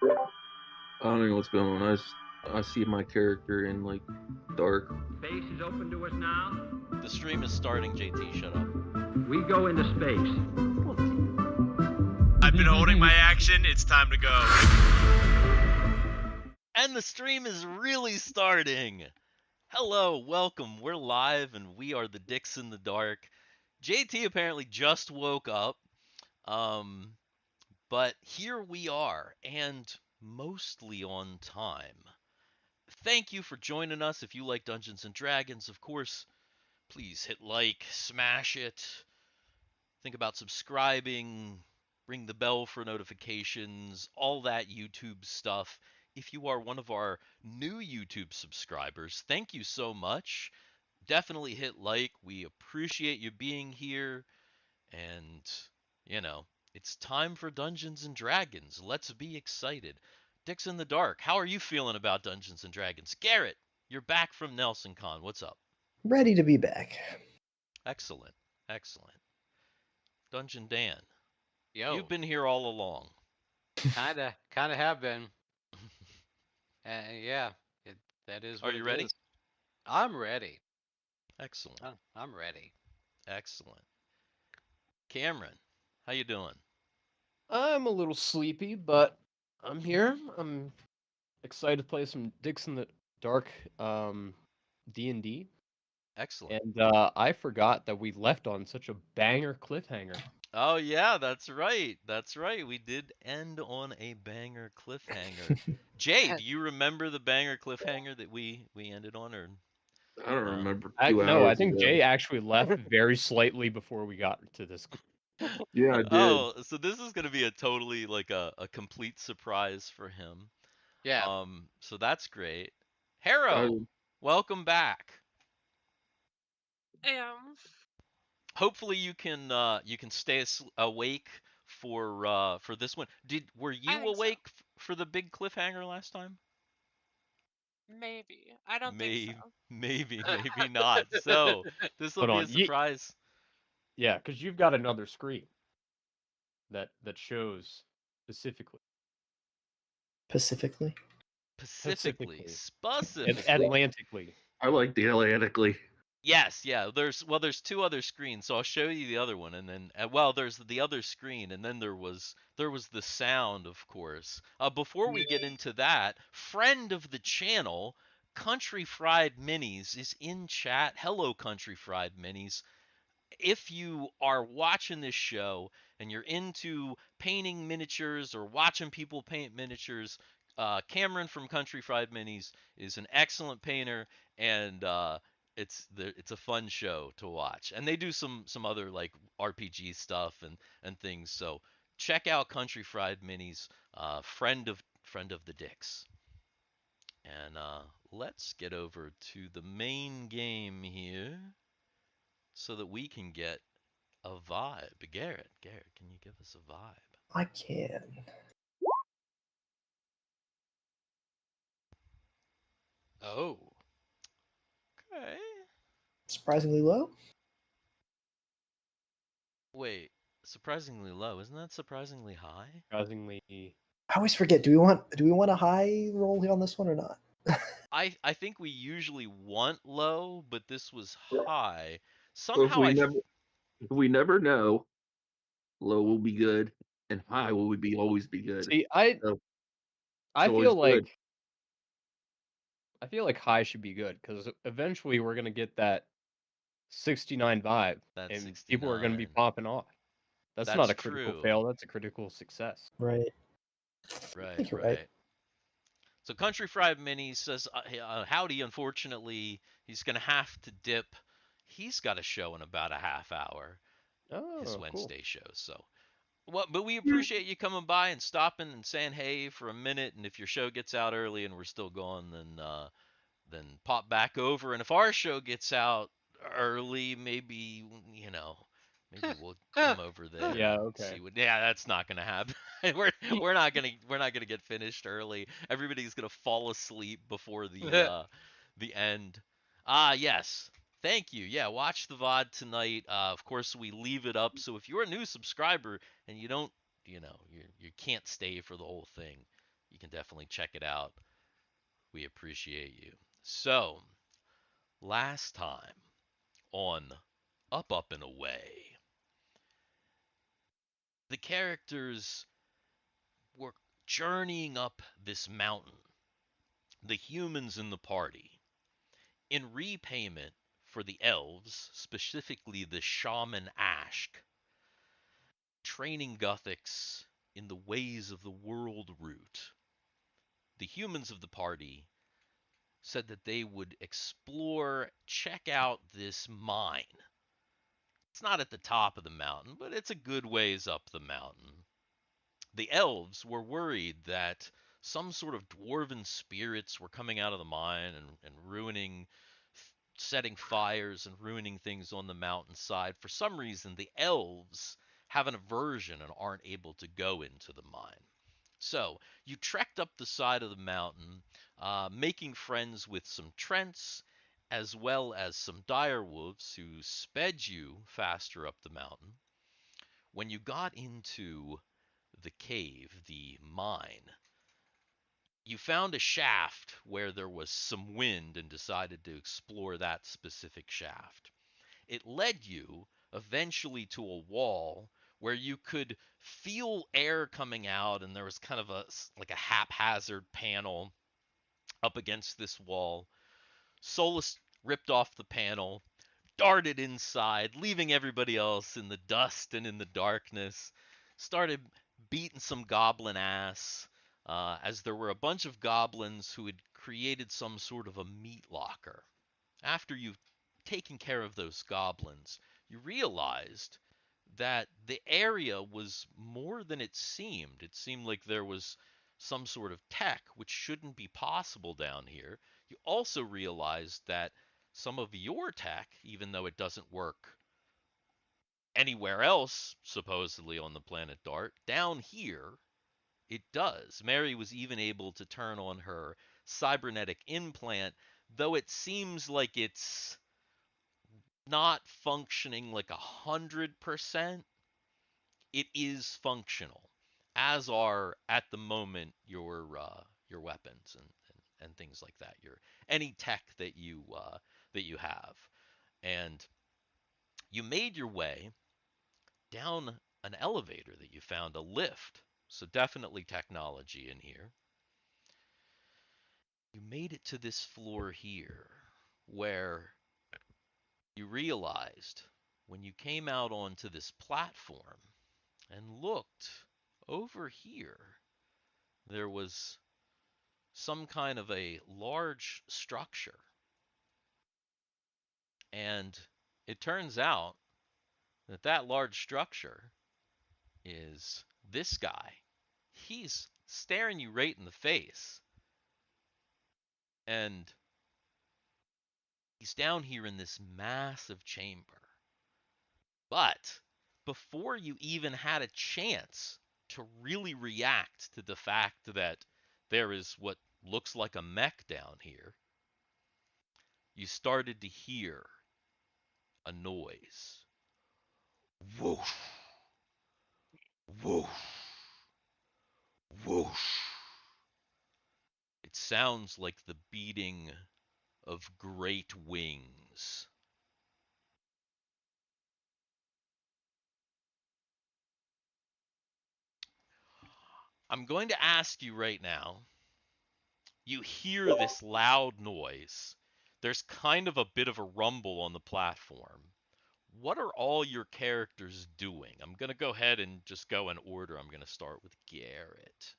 I don't know what's going on. I see my character in like dark. Space is open to us now. The stream is starting, JT, shut up. We go into space. I've been holding my action. It's time to go. And the stream is really starting. Hello, welcome. We're live and we are the Dix in the Dark. JT apparently just woke up. But here we are, and mostly on time. Thank you for joining us. If you like Dungeons and Dragons, of course, please hit like, smash it. Think about subscribing, ring the bell for notifications, all that YouTube stuff. If you are one of our new YouTube subscribers, thank you so much. Definitely hit like. We appreciate you being here. And, you know, it's time for Dungeons and Dragons. Let's be excited. Dix in the Dark, how are you feeling about Dungeons and Dragons? Garrett, you're back from NelsonCon. What's up? Ready to be back. Excellent. Excellent. Dungeon Dan, Yo, you've been here all along. kinda have been. Yeah, that is. Are What you it ready? is. I'm ready. Excellent. I'm ready. Excellent. Cameron, how you doing? I'm a little sleepy, but I'm here. I'm excited to play some Dix in the Dark D&D. Excellent. And I forgot that we left on such a banger cliffhanger. Oh yeah, that's right. That's right. We did end on a banger cliffhanger. Jay, do you remember the banger cliffhanger that we ended on, or? I don't remember. No, I think ago. Jay actually left very slightly before we got to this. Yeah, I did. Oh, so this is gonna be a totally like a complete surprise for him. Yeah. So that's great. Harro, welcome back. Hopefully you can stay awake for this one. Were you awake for the big cliffhanger last time? Maybe. I don't think so. Maybe not. So this will be a surprise. Yeah, because you've got another screen that shows specifically. Specifically. Atlantically. I like the Atlantically. Yes, yeah. There's two other screens, so I'll show you the other one, and then there's the other screen, and then there was the sound, of course. Before we get into that, friend of the channel, Country Fried Minis is in chat. Hello, Country Fried Minis. If you are watching this show and you're into painting miniatures or watching people paint miniatures, Cameron from Country Fried Minis is an excellent painter, and it's a fun show to watch, and they do some other like RPG stuff and things. So check out Country Fried Minis, friend of the Dix. And let's get over to the main game here, so that we can get a vibe. Garrett, can you give us a vibe? I can. Oh. Okay. Surprisingly low? Wait, surprisingly low. Isn't that surprisingly high? Surprisingly. I always forget. Do we want a high roll here on this one or not? I think we usually want low, but this was high. Well, Somehow if we never know, low will be good and high will always be good. See, So, I always feel like good. I feel like high should be good, because eventually we're gonna get that 69 vibe, and 69. people are gonna be popping off. That's not a critical fail. That's a critical success. Right. Right. So Country Fried Mini says, howdy, unfortunately, he's going to have to dip. He's got a show in about a half hour. His Wednesday show. So, but we appreciate you coming by and stopping and saying hey for a minute. And if your show gets out early and we're still going, then pop back over. And if our show gets out early, maybe we'll come over there. Yeah, okay. That's not gonna happen. we're not gonna get finished early. Everybody's gonna fall asleep before the end. Yes. Thank you. Yeah, watch the VOD tonight. Of course, we leave it up. So if you're a new subscriber and you don't, you can't stay for the whole thing, you can definitely check it out. We appreciate you. So, last time on Up, Up, and Away, the characters were journeying up this mountain, the humans in the party, in repayment for the elves, specifically the shaman Ashk, training Guthix in the ways of the world root. The humans of the party said that they would explore, check out this mine. It's not at the top of the mountain, but it's a good ways up the mountain. The elves were worried that some sort of dwarven spirits were coming out of the mine and ruining, setting fires and ruining things on the mountainside. For some reason, the elves have an aversion and aren't able to go into the mine. So you trekked up the side of the mountain, making friends with some Trents, as well as some direwolves who sped you faster up the mountain. When you got into the cave, the mine, you found a shaft where there was some wind and decided to explore that specific shaft. It led you eventually to a wall where you could feel air coming out, and there was kind of a haphazard panel up against this wall. Solus ripped off the panel, darted inside, leaving everybody else in the dust and in the darkness, started beating some goblin ass, as there were a bunch of goblins who had created some sort of a meat locker. After you've taken care of those goblins, you realized that the area was more than it seemed. It seemed like there was some sort of tech which shouldn't be possible down here. You also realized that some of your tech, even though it doesn't work anywhere else, supposedly on the planet Dart, down here it does. Mary was even able to turn on her cybernetic implant, though it seems like it's not functioning like 100%. It is functional, as are at the moment your weapons and things like that. Your any tech that you have, and you made your way down an elevator that you found, a lift. So definitely technology in here. You made it to this floor here, where you realized when you came out onto this platform and looked over here, there was some kind of a large structure. And it turns out that that large structure is this guy. He's staring you right in the face. And he's down here in this massive chamber. But before you even had a chance to really react to the fact that there is what looks like a mech down here, you started to hear a noise. Whoosh. Whoosh. Whoosh. It sounds like the beating of great wings. I'm going to ask you right now. You hear this loud noise. There's kind of a bit of a rumble on the platform. What are all your characters doing? I'm going to go ahead and just go in order. I'm going to start with Garrett.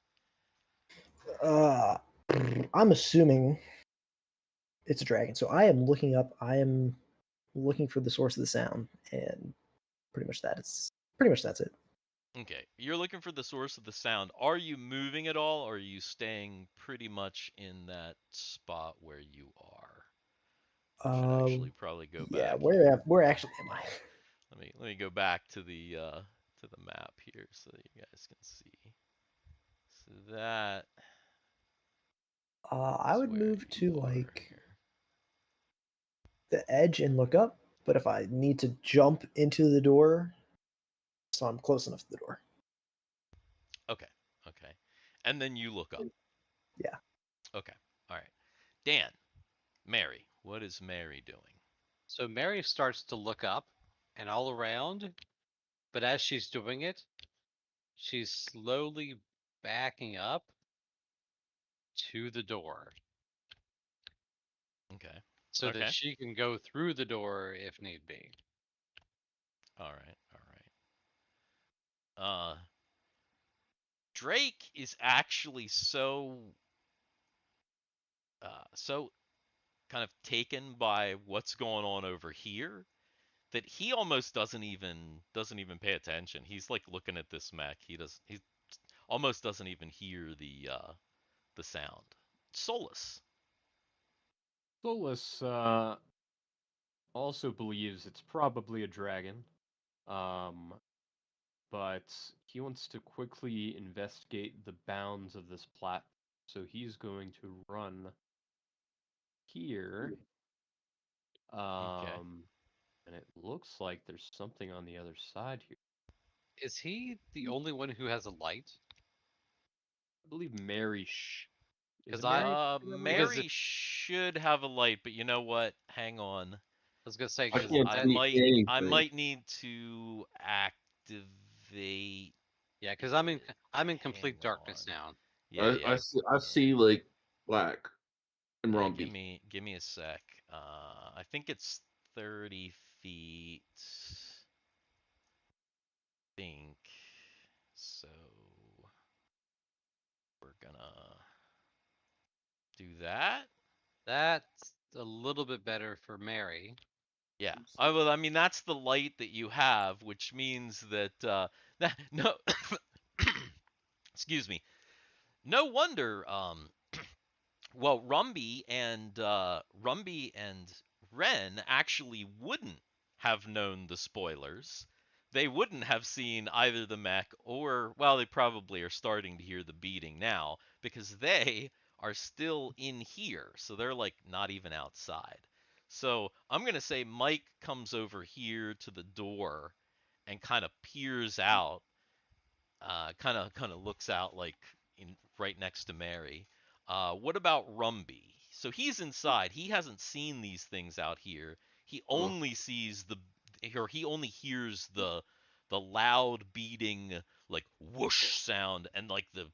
I'm assuming it's a dragon. So I am looking up. I am looking for the source of the sound, and pretty much that's it. Okay, you're looking for the source of the sound. Are you moving at all, or are you staying pretty much in that spot where you are? I should actually probably go Yeah, back. where actually am I? Let me go back to the map here so that you guys can see. So that I is would where move you to are like here. the edge and look up. But if I need to jump into the door, so I'm close enough to the door. Okay, okay. And then you look up. Yeah. Okay. All right. Dan, Mary. What is Mary doing? So Mary starts to look up and all around, but as she's doing it, she's slowly backing up to the door Okay. so that Okay. she can go through the door if need be. All right. All right. Drake is actually so kind of taken by what's going on over here that he almost doesn't even pay attention. He's like looking at this mech. He almost doesn't even hear the sound. Solus. Solus also believes it's probably a dragon, but he wants to quickly investigate the bounds of this platform. So he's going to run here. Okay. And it looks like there's something on the other side here. Is he the only one who has a light? I believe Mary. Is 'Cause it I- Mary? Because Mary should have a light, but you know what? Hang on. I was gonna say I 'cause can't I see anything. might need to activate. yeah, because I'm in complete Hang darkness on. now. Yeah, yeah. I see like black and Yeah, Rumpy. give me a sec. I think it's 30 feet. Think so. We're gonna do that. That's a little bit better for Mary. Yeah. Well, I mean that's the light that you have, which means that no, excuse me. No wonder. Well, Rumby and Ren actually wouldn't have known the spoilers. They wouldn't have seen either the mech or, well, they probably are starting to hear the beating now because they are still in here. So they're like not even outside. So I'm going to say Mike comes over here to the door and kind of peers out, kind of looks out like right next to Mary. What about Rumby? So he's inside. He hasn't seen these things out here. He only sees he only hears the loud beating like whoosh sound and like the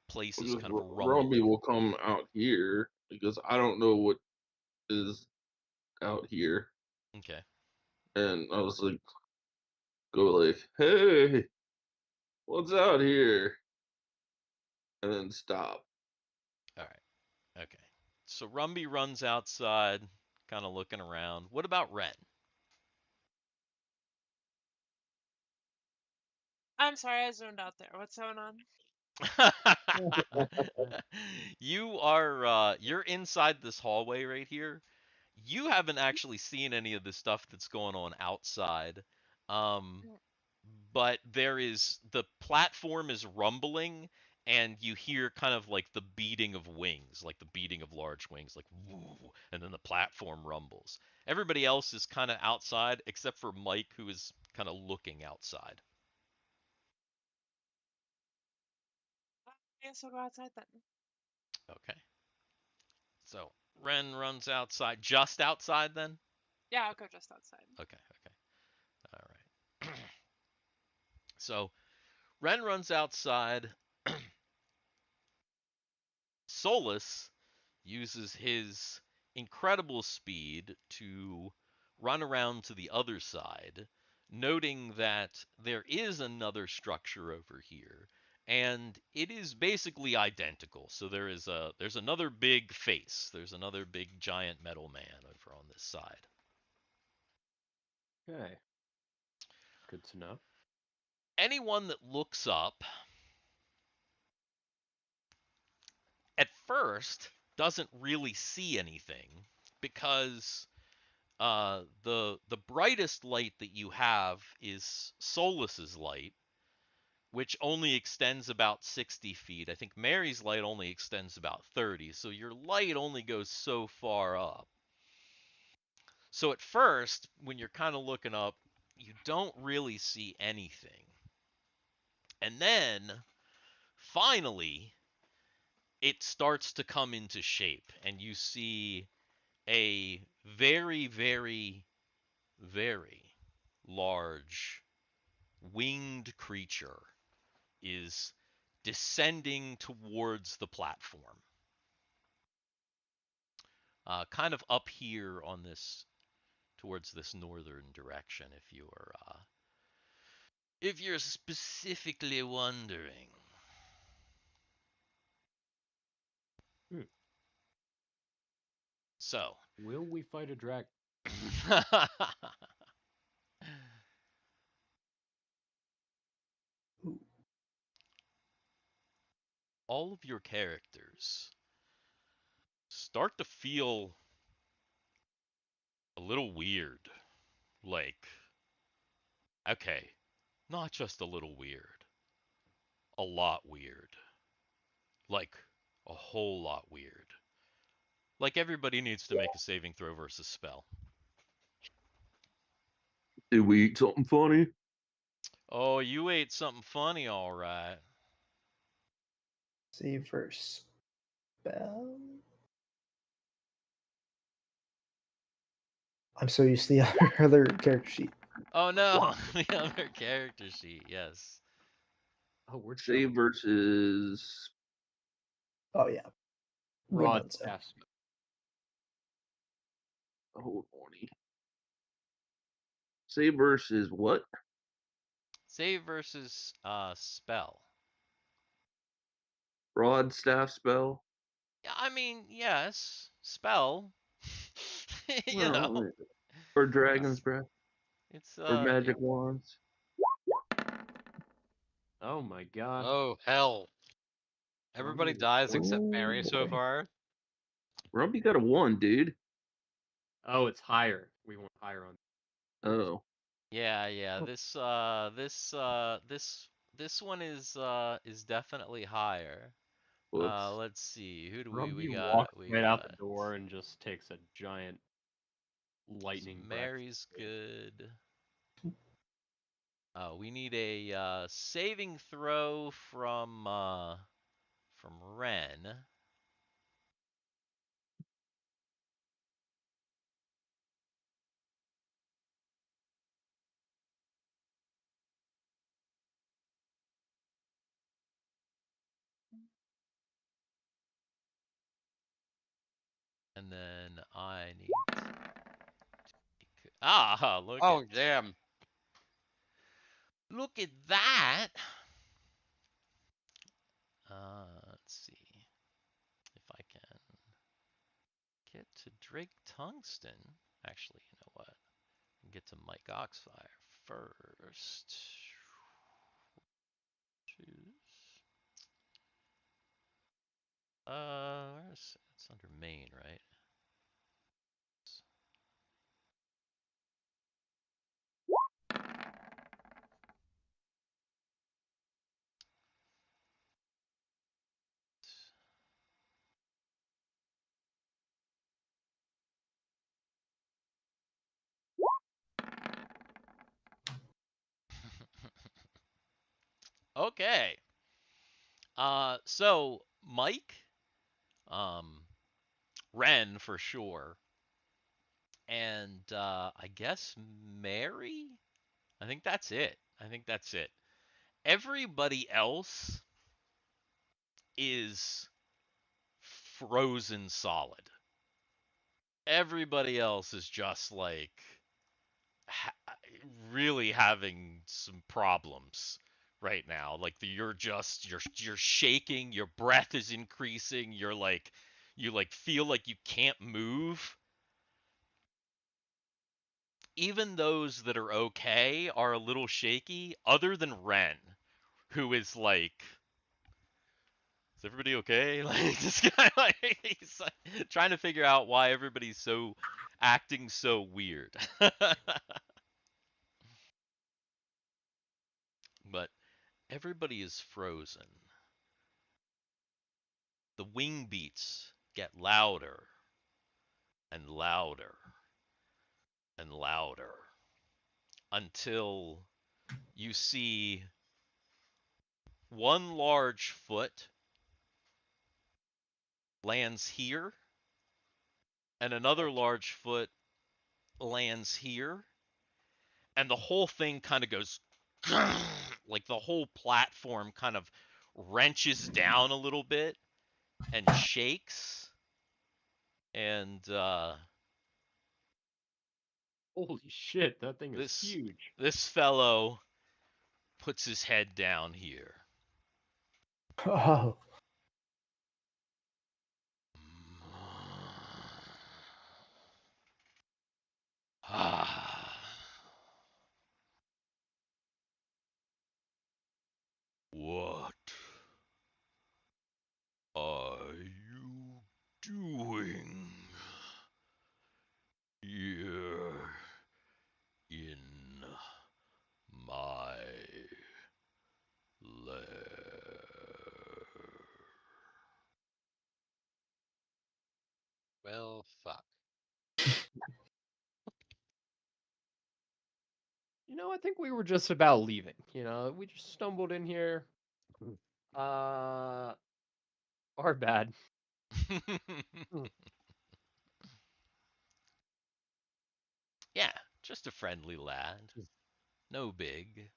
place is Because kind of Rumpy rumbling. will come out here because I don't know what is out here. Okay. And I was like, go like, hey, what's out here? And then stop. All right. Okay. So Rumby runs outside, kind of looking around. What about Ren? I'm sorry, I zoned out there. What's going on? You're inside this hallway right here. You haven't actually seen any of the stuff that's going on outside. Um, but the platform is rumbling and you hear kind of like the beating of wings, like the beating of large wings, like woo, and then the platform rumbles. Everybody else is kind of outside except for Mike, who is kind of looking outside. I guess I'll go outside then. Okay. So Ren runs outside, just outside then? Yeah, I'll go just outside. Okay, okay. All right. So Ren runs outside. Solus uses his incredible speed to run around to the other side, noting that there is another structure over here, and it is basically identical. So there's another big face. There's another big giant metal man over on this side. Okay. Good to know. Anyone that looks up at first doesn't really see anything because the brightest light that you have is Solus's light, which only extends about 60 feet. I think Mary's light only extends about 30, so your light only goes so far up. So at first, when you're kind of looking up, you don't really see anything. And then, finally, it starts to come into shape, and you see a very, very, very large winged creature is descending towards the platform. Kind of up here on this, towards this northern direction, if you're specifically wondering. So, Will we fight a dragon? all of your characters start to feel a little weird. Like, okay, not just a little weird, a lot weird. Like, a whole lot weird. Like, everybody needs to make a saving throw versus spell. Did we eat something funny? Oh, you ate something funny, all right. Save for spell. I'm so used to the other character sheet. Oh no, the other character sheet, yes. Oh, we're Save chilling. versus Oh yeah. We've Rod done so. staff. hold on. Save versus what? Save versus spell. Broad staff spell. Yeah, I mean, yes, spell. You know, Or dragon's breath. it's Or magic wands. Oh my god. Oh hell! Everybody Grumpy- dies except Oh, Mary so boy. far. Rumpy got a 1, dude. Oh, it's higher. We went higher on. Oh. Yeah. Oh. This one is definitely higher. Whoops. Let's see. Who do we Grumpy got? walks We right out the got door and just takes a giant lightning breath. Mary's good. We need a saving throw from Ren. And then I need look Oh at damn! look at that. Let's see if I can get to Drake Tungsten. Actually, you know what? Get to Mike Oxfire first. Choose. Where's it's under main, right? Okay. So Mike, Ren for sure, and I guess Mary. I think that's it. Everybody else is frozen solid. Everybody else is just like really having some problems right now. Like you're shaking, your breath is increasing, you feel like you can't move. Even those that are okay are a little shaky, other than Ren, who is like, is everybody okay? Like this guy, like he's like, trying to figure out why everybody's so acting so weird. But everybody is frozen. The wing beats get louder and louder and louder until you see one large foot lands here, and another large foot lands here, and the whole thing kind of goes like the whole platform kind of wrenches down a little bit and shakes, and Holy shit, that thing is this huge. this fellow puts his head down here. Oh, What are you doing here in my lair? Well, fuck. I think we were just about leaving. We just stumbled in here. Our bad. Yeah, just a friendly lad. No big.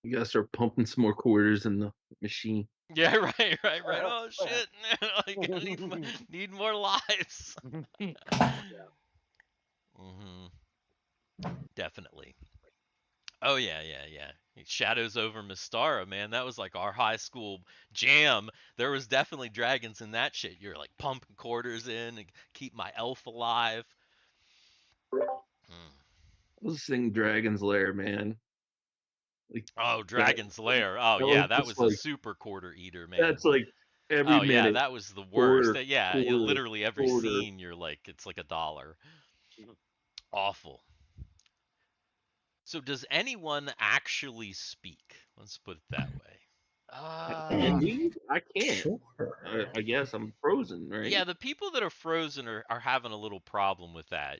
You gotta start pumping some more quarters in the machine. Yeah, right. Oh shit! I need more lives. hmm Definitely. Oh yeah. Shadows over Mystara, man. That was like our high school jam. There was definitely dragons in that shit. You're like pumping quarters in and keep my elf alive. Mm. I was singing Dragon's Lair, man. Like Oh, that, Dragon's Lair. Oh that yeah, was that just was a like super quarter eater, man. that's like every Oh yeah, minute, that was the worst. quarter, Yeah, quarter, literally every quarter. scene you're like it's like $1. Awful. So does anyone actually speak? Let's put it that way. Can we? I can't. sure. I guess I'm frozen, Yeah, right? the people that are frozen are having a little problem with that.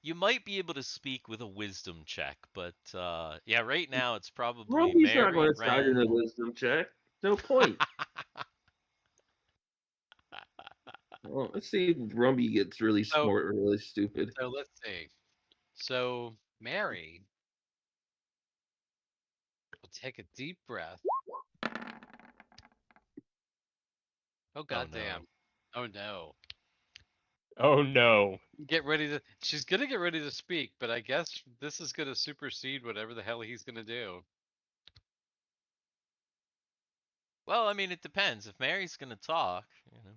You might be able to speak with a wisdom check, but yeah, right now it's probably Rumpy's not Mary, going to start in a Ren. wisdom check. No point. Well, let's see if Rumpy gets really So, smart or really stupid. so let's see. So Mary will take a deep breath. Oh Oh goddamn. no. Oh no. Oh no. Get ready to. She's gonna get ready to speak, but I guess this is gonna supersede whatever the hell he's gonna do. Well, I mean, it depends. If Mary's gonna talk,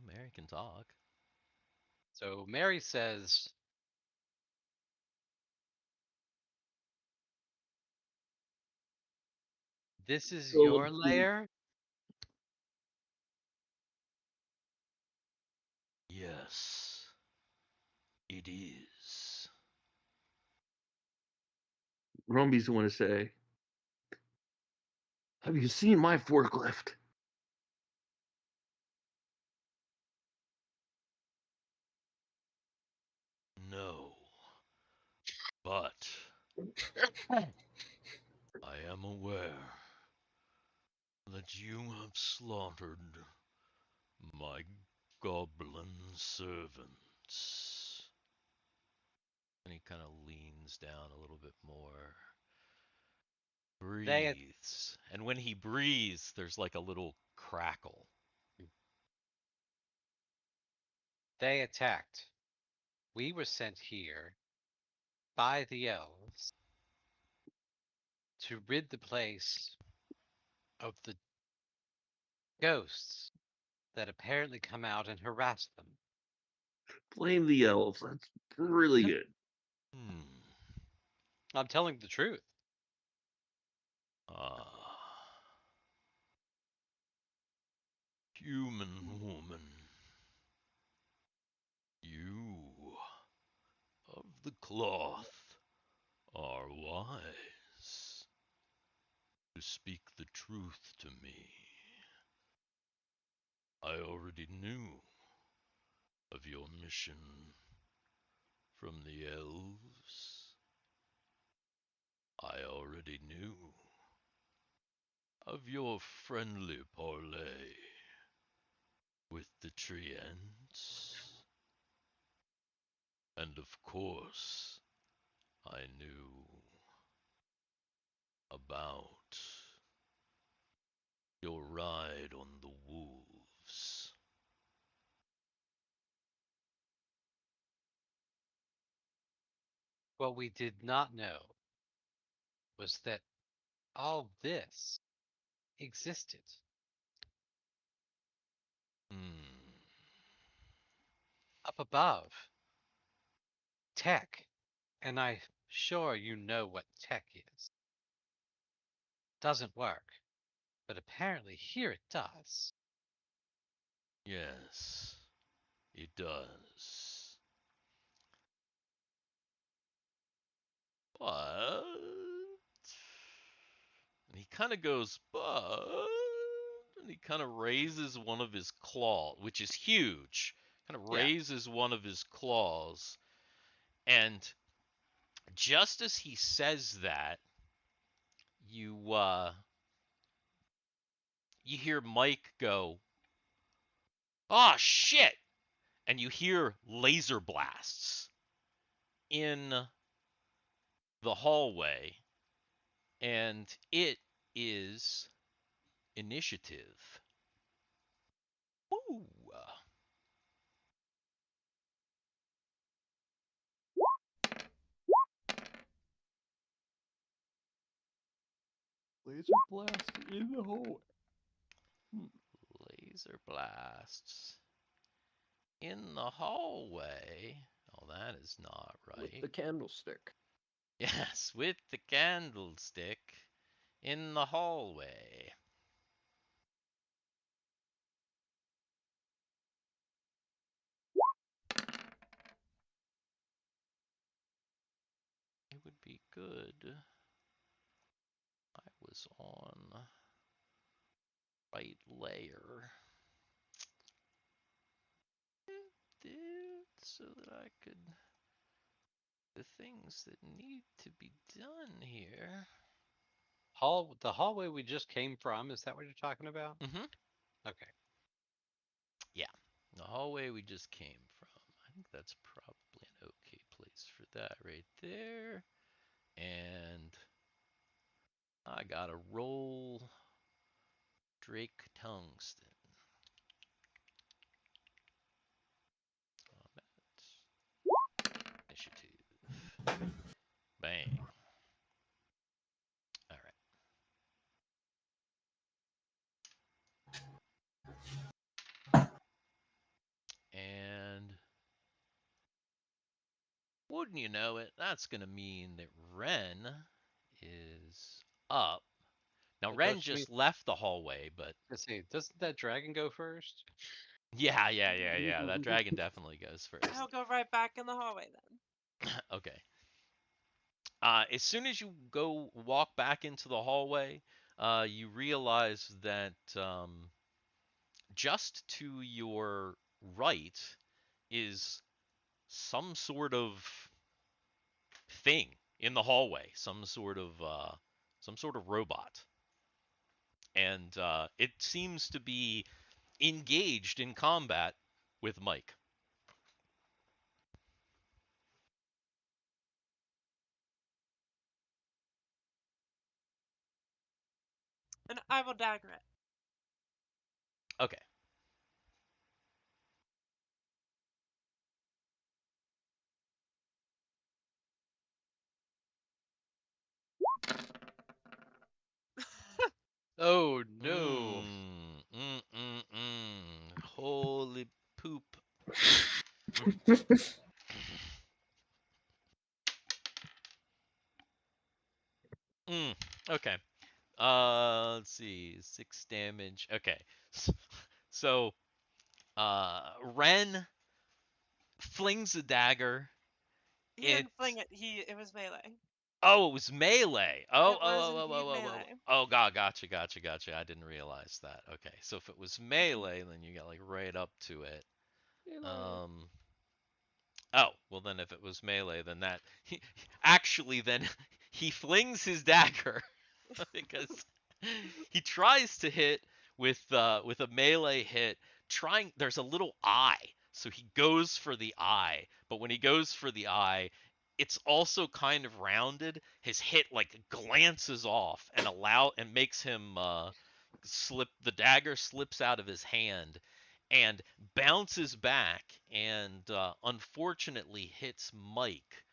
Mary can talk. So Mary says, "This is your lair." Yes, it is. Rumpy's going to say, "Have you seen my forklift?" No, but I am aware that you have slaughtered my goblin servants. And he kind of leans down a little bit more. They Breathes. And when he breathes, there's like a little crackle. they attacked. We were sent here by the elves to rid the place of the ghosts that apparently come out and harass them. Blame the elves. That's really good. Hmm. I'm telling the truth. Ah. Human woman. You of the cloth are wise to speak the truth to me. I already knew of your mission from the elves. I already knew Have your friendly parley with the tree ants. And of course, I knew about your ride on the wolves. What we did not know was that all this existed. Up above. Tech. And I'm sure you know what tech is. Doesn't work. But apparently here it does. Yes, it does. But... And he kind of goes, but... And he kind of raises one of his claws, which is huge. Kind of raises one of his claws. And just as he says that, you hear Mike go, "Oh shit!" And you hear laser blasts in the hallway, and it is initiative. Woo! Laser blast in the hole. Laser blasts in the hallway. Oh, that is not right. With the candlestick. Yes, with the candlestick in the hallway. It would be good. I was on right layer. So that I could the things that need to be done here. The hallway we just came from, is that what you're talking about? Mm-hmm. Okay. Yeah. The hallway we just came from. I think that's probably an okay place for that right there. And I gotta roll Drake Tungsten. Initiative. Bang. All right. And wouldn't you know it, that's going to mean that Ren is up. Now, Well, Ren just left the hallway, but... Let's see, doesn't that dragon go first? Yeah. That dragon definitely goes first. I'll go right back in the hallway then. Okay. As soon as you go walk back into the hallway, you realize that just to your right is some sort of thing in the hallway, some sort of robot, and it seems to be engaged in combat with Mike. And I will dagger it. Okay. Oh no. Holy poop. Okay. Let's see. 6 damage. Okay. So, Ren flings a dagger. He didn't fling it. It was melee. Oh, it was melee. Melee. Oh, God, gotcha. I didn't realize that. Okay, so if it was melee, then you got like right up to it. Oh, well then if it was melee, then then he flings his dagger because He tries to hit with a melee hit. There's a little eye, so he goes for the eye. But when he goes for the eye, it's also kind of rounded. His hit like glances off and makes him slip. The dagger slips out of his hand and bounces back and unfortunately hits Mike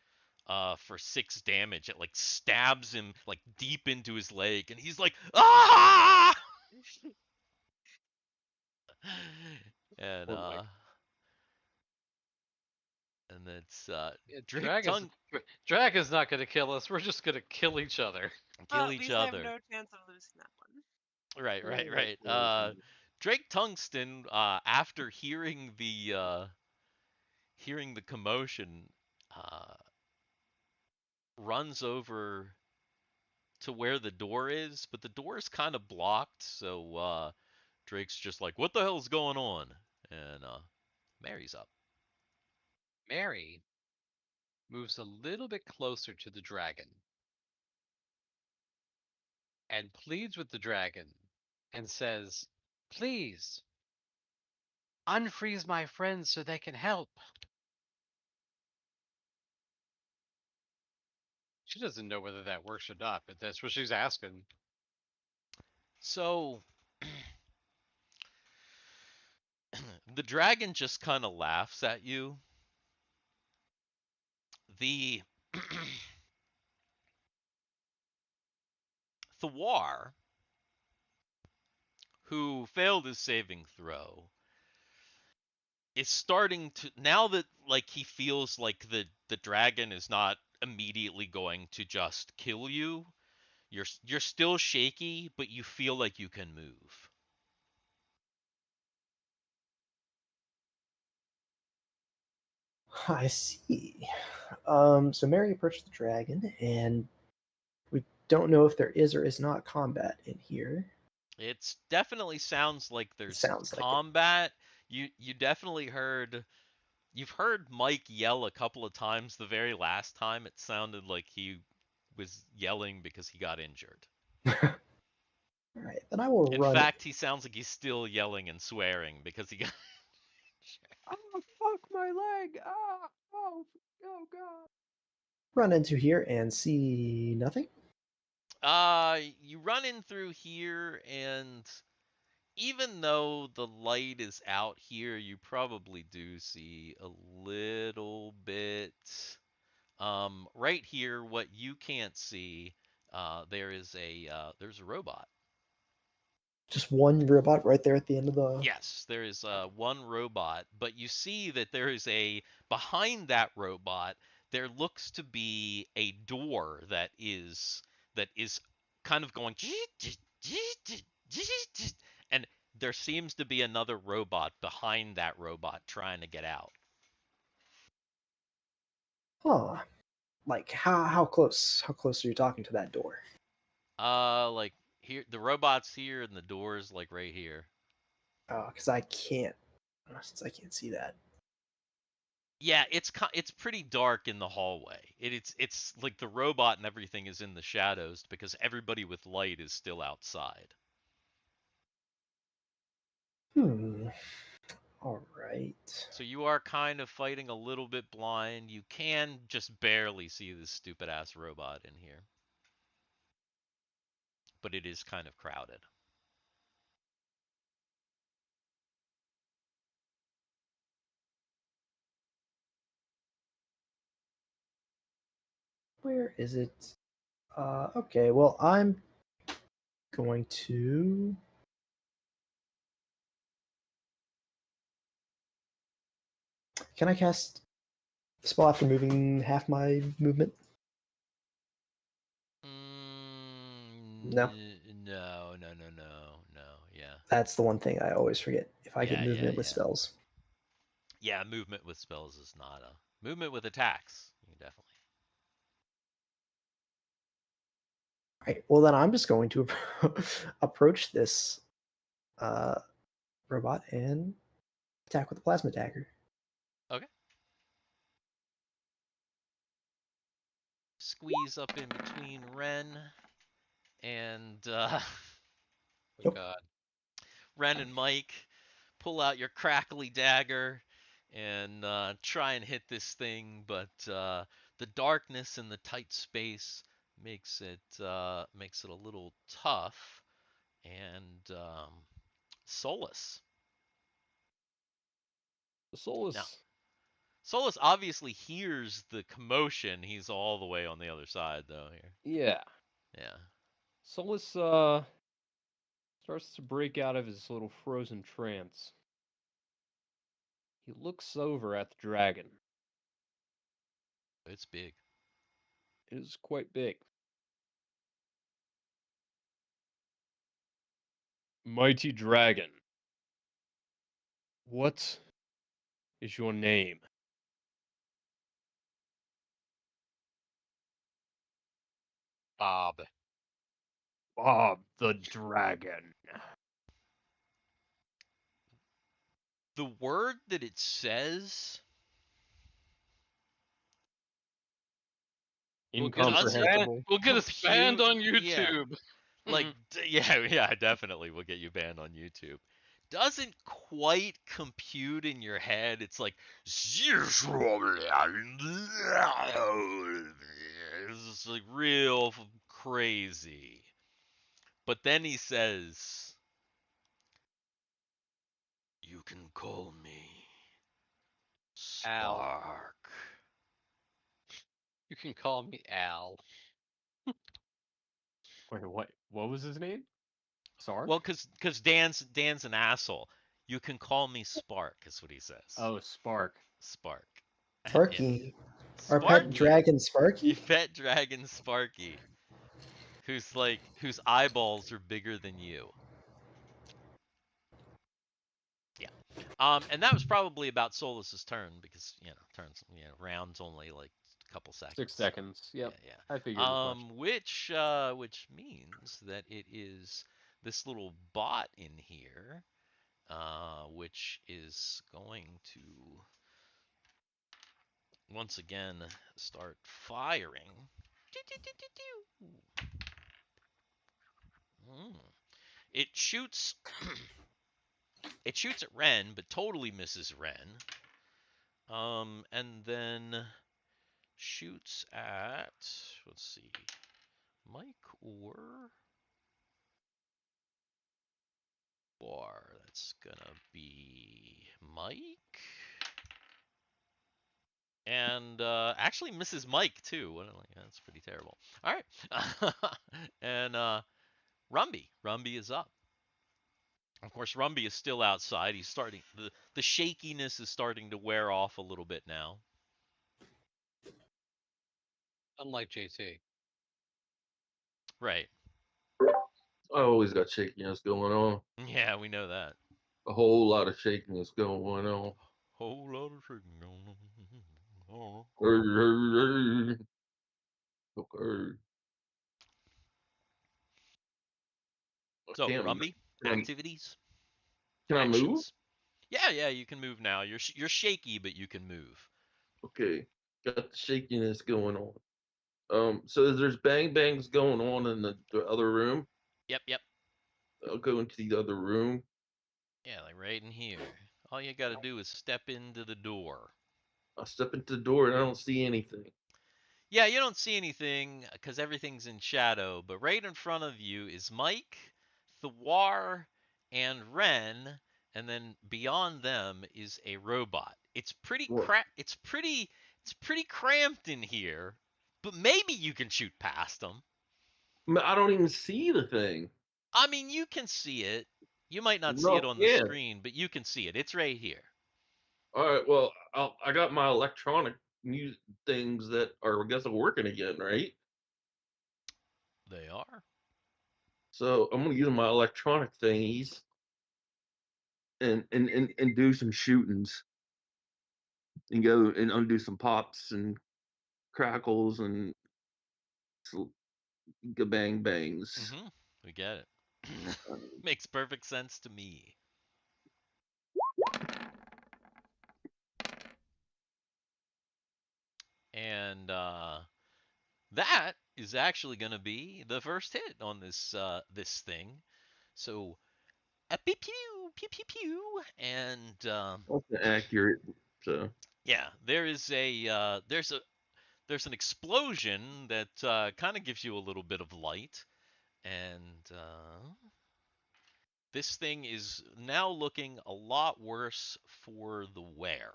for 6 damage. It like stabs him like deep into his leg, and he's like, ah! and Poor Mike. and it's Yeah, Drake Tongue Dragon's not gonna kill us. We're just gonna kill each other. Well, kill at each least I have other. no chance of losing that one. Right. Drake Tungsten, after hearing the commotion, uh, runs over to where the door is, but the door is kind of blocked, so Drake's just like, "What the hell's going on?" And Mary's up. Mary moves a little bit closer to the dragon and pleads with the dragon and says, "Please, unfreeze my friends so they can help." She doesn't know whether that works or not, but that's what she's asking. So the dragon just kind of laughs at you. The Thiwar, who failed his saving throw, is starting to, now that like he feels like the dragon is not immediately going to just kill you. You're still shaky, but you feel like you can move. I see. So Mary approached the dragon, and we don't know if there is or is not combat in here. It definitely sounds like It there's sounds like it. combat. You definitely you've heard Mike yell a couple of times. The very last time it sounded like he was yelling because he got injured. All right, then I will In run. fact, he sounds like he's still yelling and swearing because he got Oh, fuck my leg! Ah! Oh, oh god! Run into here and see nothing. You run in through here, and even though the light is out here, you probably do see a little bit. Right here, what you can't see, there's a robot. Just one robot right there at the end of the. Yes, there is one robot, but you see that there is behind that robot. There looks to be a door that is kind of going, and there seems to be another robot behind that robot trying to get out. Huh. Like how close? How close are you talking to that door? Like here, the robot's here, and the door's like right here. Because I can't. Since I can't see that. Yeah, it's pretty dark in the hallway. It's like the robot and everything is in the shadows because everybody with light is still outside. All right. So you are kind of fighting a little bit blind. You can just barely see this stupid ass robot in here. But it is kind of crowded. Where is it? Okay, well, I'm going to. Can I cast the spell after moving half my movement? No. No. Yeah. That's the one thing I always forget. If I get Yeah, movement with spells. Yeah, movement with spells is not a movement with attacks. You definitely. All right. Well, then I'm just going to approach this robot and attack with the plasma dagger. Okay. Squeeze up in between Ren and Oh Nope. God. Ren and Mike, pull out your crackly dagger and try and hit this thing, but the darkness and the tight space makes it a little tough. And Solus. The Now, Solus. Solus obviously hears the commotion. He's all the way on the other side, though. Here, Yeah. yeah. Solus starts to break out of his little frozen trance. He looks over at the dragon. It's big. It is quite big. Mighty dragon, what is your name? Bob. Bob the dragon. The word that it says Incomprehensible. We'll get us banned on compute- yeah. YouTube. Like, yeah, definitely we'll get you banned on YouTube. Doesn't quite compute in your head. It's like, it's just like real crazy. But then he says, "You can call me Al. Spark." You can call me Al. Wait, what? What was his name? Sark? Well, cause Dan's an asshole. You can call me Spark, is what he says. Oh, Spark. Spark. Sparky. Yeah. Our pet Sparky. dragon You Sparky? pet dragon Sparky. Whose eyeballs are bigger than you. Yeah. And that was probably about Solus's turn because rounds only like a couple seconds. 6 seconds. Yep. Yeah. I figured as much. Which means that it is this little bot in here, which is going to once again start firing. It shoots. It shoots at Ren, but totally misses Ren. And then shoots at, let's see, Mike or that's gonna be Mike. And actually misses Mike too. That's pretty terrible. All right. And Rumby. Rumby is up. Of course, Rumby is still outside. He's starting the shakiness is starting to wear off a little bit now. Unlike JT. Right. I always got shakiness going on. Yeah, we know that. A whole lot of shakiness going on. Whole lot of shaking going on. Oh. Okay. So, Can't- Rumby, can- activities, Can I move? actions. Yeah, you can move now. You're shaky, but you can move. Okay. Got the shakiness going on. So there's bang bangs going on in the other room. Yep. I'll go into the other room. Yeah, like right in here. All you got to do is step into the door. I step into the door and I don't see anything. Yeah, you don't see anything because everything's in shadow, but right in front of you is Mike, Thiwar, and Ren, and then beyond them is a robot. It's pretty What? it's pretty cramped in here, but maybe you can shoot past them. I don't even see the thing. I mean, you can see it. You might not see No, it on the yeah. screen, but you can see it. It's right here. All right. Well, I got my electronic music things that are, I guess, are working again, right? They are. So I'm gonna use my electronic thingies and do some shootings and go and undo some pops and crackles and bang bangs. Mm-hmm. We get it. Makes perfect sense to me. And that is actually going to be the first hit on this thing. So, pew pew pew pew pew, and That's accurate. So yeah, there's an explosion that kind of gives you a little bit of light, and this thing is now looking a lot worse for the wear.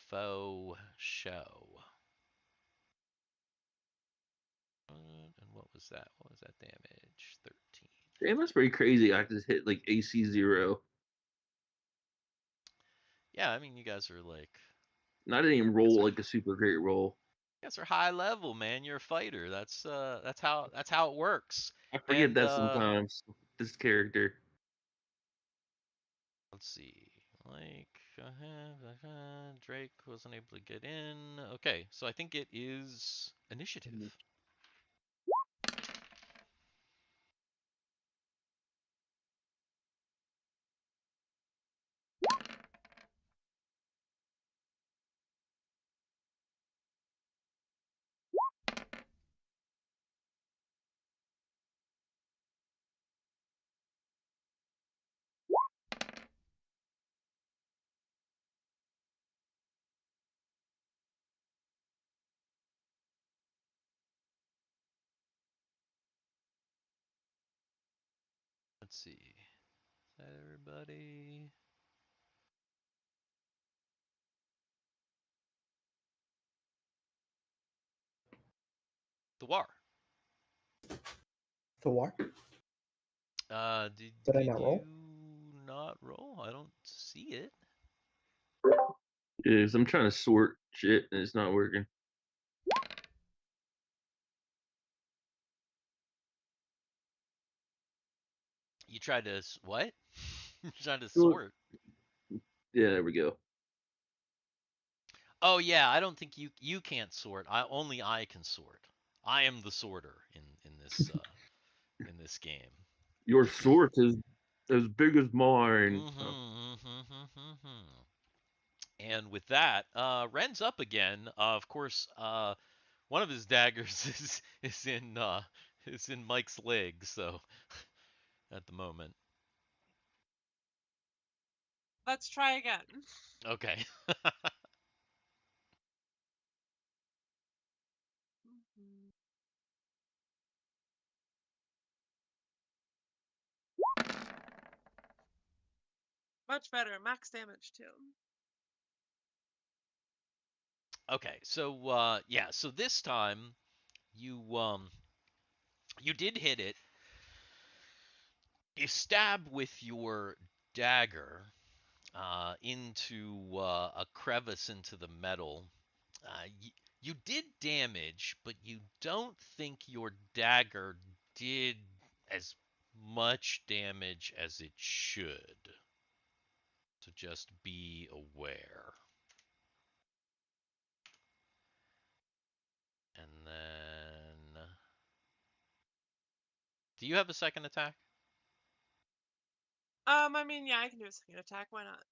Faux show. And what was that? What was that damage? 13. damn, that's pretty crazy. I just hit like AC 0. Yeah, I mean, you guys are like, And I didn't even roll like a super great roll. you guys are high level, man. You're a fighter. That's how it works. I forget And that sometimes. This character. let's see. Like, Drake wasn't able to get in. Okay, so I think it is initiative. Let's see. Is that everybody? Thiwar. Thiwar? Did I not roll? you not roll? I don't see it. Is I'm trying to sort shit and it's not working. You tried to what? You tried to Sort. sort. Yeah, there we go. Oh yeah, I don't think you can't sort. Only I can sort. I am the sorter in this game. Your sort is as big as mine. And with that, Ren's up again. Of course, one of his daggers is in Mike's leg. So at the moment. Let's try again. Okay. Much better. Max damage too. Okay. So yeah. So this time you did hit it. You stab with your dagger into a crevice into the metal. You did damage, but you don't think your dagger did as much damage as it should. So just be aware. And then, do you have a second attack? I mean, yeah, I can do a second attack. Why not?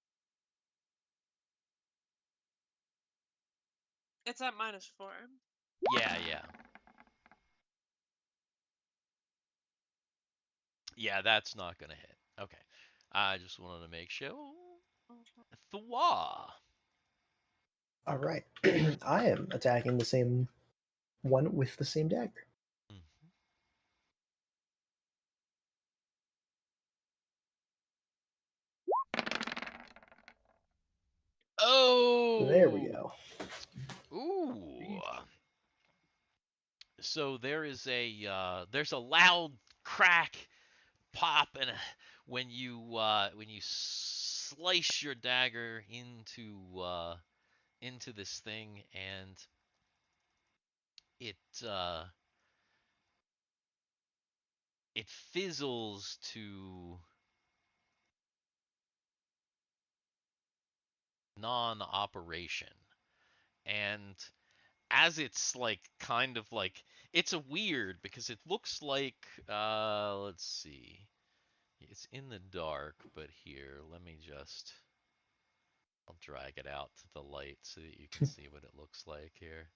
It's at -4. Yeah. Yeah, that's not gonna hit. Okay. I just wanted to make sure. Thiwar. All right. I am attacking the same one with the same dagger. Mhm. Oh. There we go. Ooh. So there's a loud crack, pop, and when you slice your dagger into this thing, and it it fizzles to non-operation, and as it's like kind of like it's a weird because it looks like let's see, it's in the dark, but here I'll drag it out to the light so that you can see what it looks like here.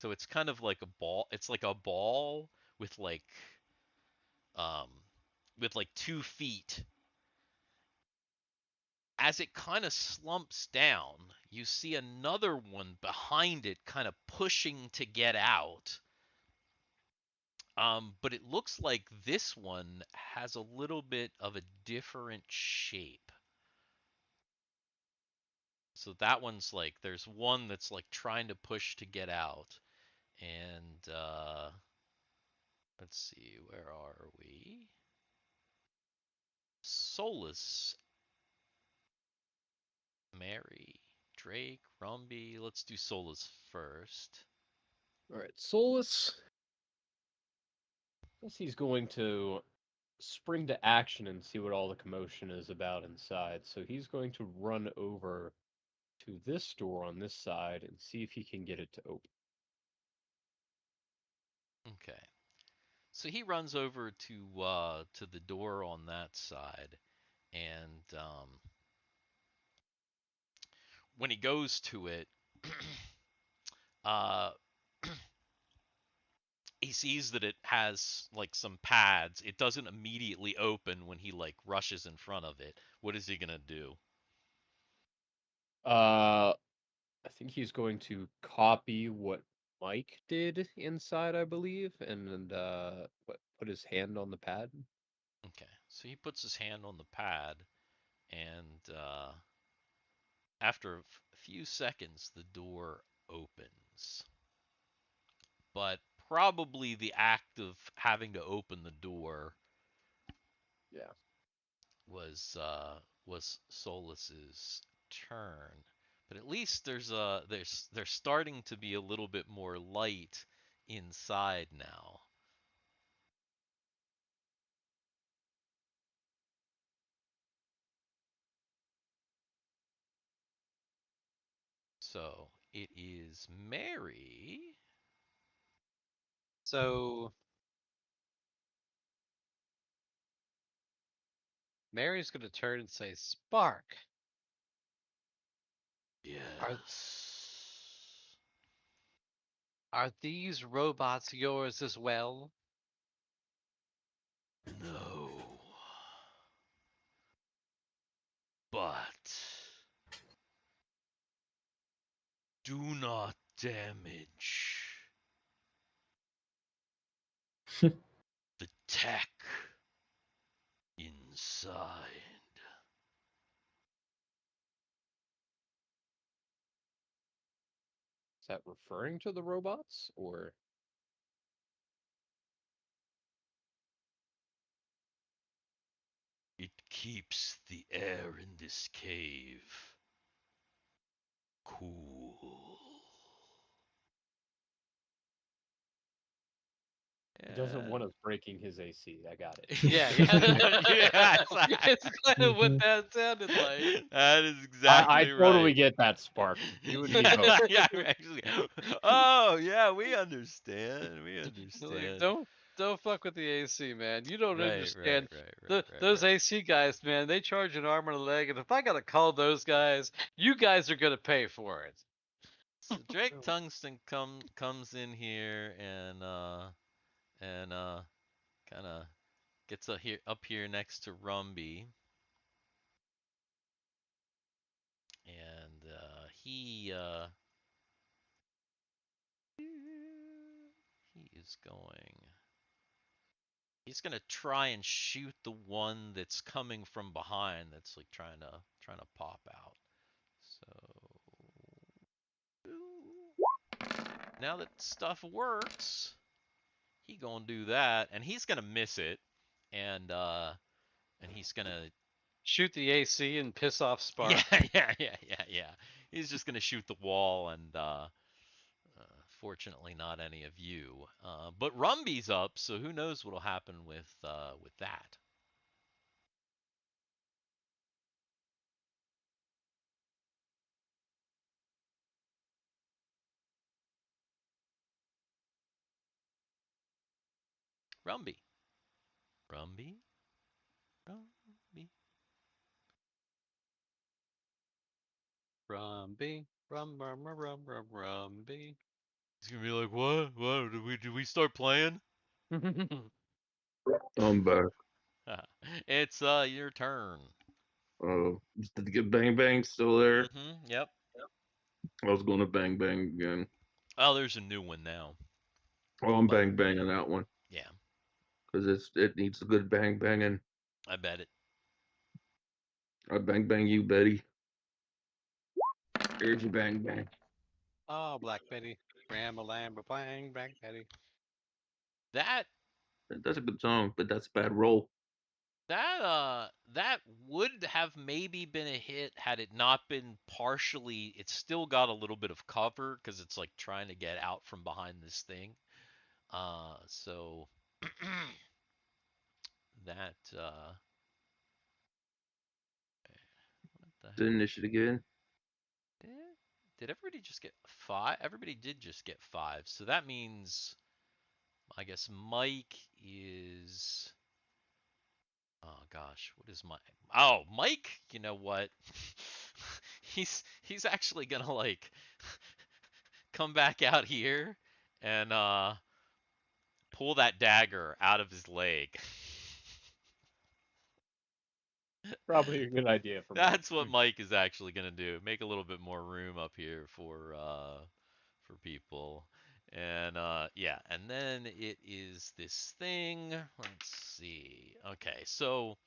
So it's kind of like a ball. It's like a ball with um, like 2 feet. As it kind of slumps down, you see another one behind it kind of pushing to get out. But it looks like this one has a little bit of a different shape. So that one's like, there's one that's like trying to push to get out. And let's see, where are we? Solus, Mary, Drake, Rumby. Let's do Solus first. All right, Solus. Guess he's going to spring to action and see what all the commotion is about inside. So he's going to run over to this door on this side and see if he can get it to open. Okay. So he runs over to the door on that side, and when he goes to it, uh, he sees that it has like some pads. It doesn't immediately open when he like rushes in front of it. What is he gonna do? I think he's going to copy what Mike did inside, I believe, and put his hand on the pad. Okay, so he puts his hand on the pad, and after a few seconds, the door opens. But probably the act of having to open the door Yeah. was Solus's turn. But at least there's starting to be a little bit more light inside now. So it is Mary. So Mary's gonna turn and say, "Spark, Yes. are these robots yours as well?" No. But do not damage the tech inside. Is that referring to the robots or? It keeps the air in this cave cool. He doesn't want us breaking his AC. I got it. Yeah, Yeah, it's kind of what that sounded like. That is I exactly totally right. get that, Spark. You and me both. Yeah, actually. Oh, yeah, we understand. We Like, understand. don't fuck with the AC, man. You don't Right, understand. right. Those AC guys, man, they charge an arm and a leg, and if I gotta call those guys, you guys are gonna pay for it. So Drake Tungsten comes in here and kind of gets up here next to Rumby, and he is going. He's gonna try and shoot the one that's coming from behind. That's like trying to pop out. So now that stuff works, he gonna do that, and he's gonna miss it, and he's gonna Shoot the AC and piss off Spark. yeah. He's just gonna shoot the wall, and fortunately not any of you. But Rumby's up, so who knows what'll happen with that. Rumby. Rumby. Rumby. Rumby, rum, rum, rum, rum, rum, rumby. He's gonna be like, what? What? Did we start playing? I'm back. It's your turn. Oh, did the get bang bang still there? Mm-hmm. Yep. I was going to bang bang again. Oh, there's a new one now. Oh, I'm But bang banging that one yeah, because it needs a good bang banging. I bet it. I bang bang you, Betty. Here's your bang bang. Oh, Black Betty. Ram a lamb, bang, Black Betty. That That's a good song, but that's a bad roll. that would have maybe been a hit had it not been partially. It's still got a little bit of cover because it's like trying to get out from behind this thing. So that what the hell? Finish it again. Did everybody just get 5? Everybody did just get 5. So that means I guess Mike is. Oh gosh, what is Mike? Oh, Mike. You know what? he's actually gonna like come back out here and pull that dagger out of his leg. Probably a good idea for That's Mike. what Mike is actually gonna do. Make a little bit more room up here for people. And yeah, and then it is this thing. Let's see. Okay, so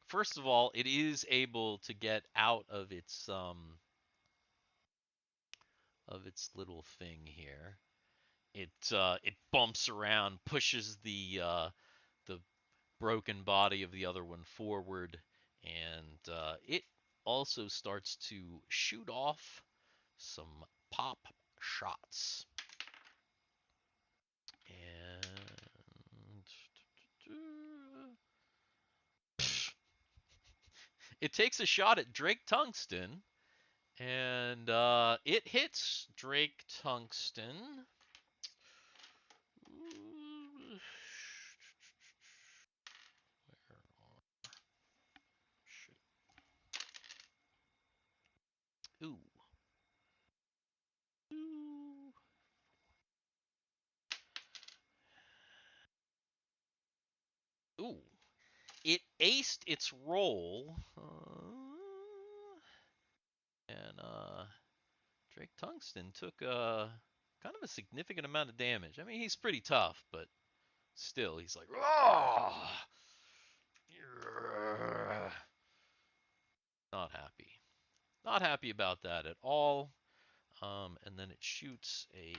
first of all, it is able to get out of its little thing here. It bumps around, pushes the broken body of the other one forward, and it also starts to shoot off some pop shots. And it takes a shot at Drake Tungsten, and it hits Drake Tungsten. Where are... Shit. Ooh. Ooh. Ooh. It aced its roll. And Drake Tungsten took kind of a significant amount of damage. I mean, he's pretty tough, but still, he's like, oh! Not happy. Not happy about that at all. And then it shoots a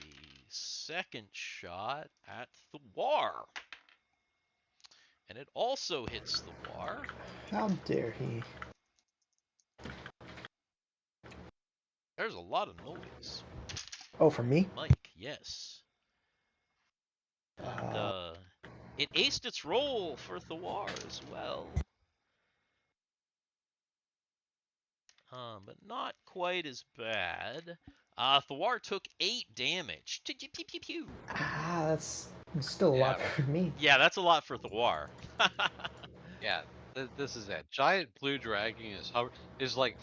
second shot at Thiwar. And it also hits Thiwar. How dare he? There's a lot of noise. Oh, for me? Mike, yes. And it aced its roll for Thiwar as well. But not quite as bad. Thiwar took 8 damage. Pew, pew, pew, pew. That's still a lot Yeah. for me. Yeah, that's a lot for Thiwar. Yeah, this is it. Giant blue dragon is like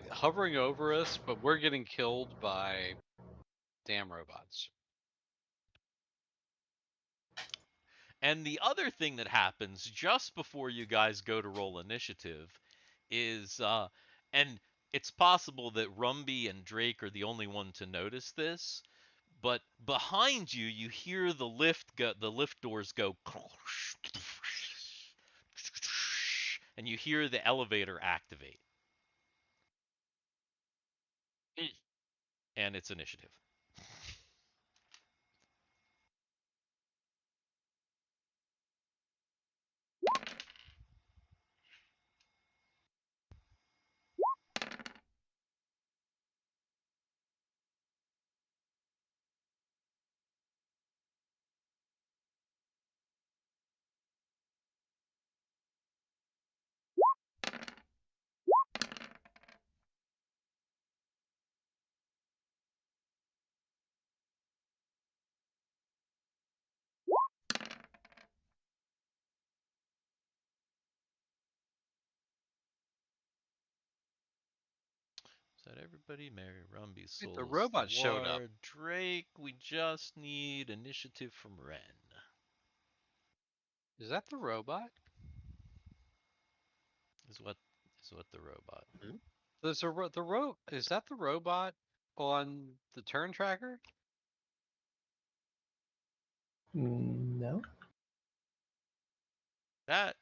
hovering over us, but we're getting killed by damn robots. And the other thing that happens just before you guys go to roll initiative is, and it's possible that Rumby and Drake are the only one to notice this, but behind you, you hear the lift doors go, and you hear the elevator activate. And it's initiative. said everybody. Mary, Rumby, Wait, Solus, the robot showed up. Thiwar, Drake. We just need initiative from Ren. Is that the robot? Is what the robot. There's is that the robot on the turn tracker? No. That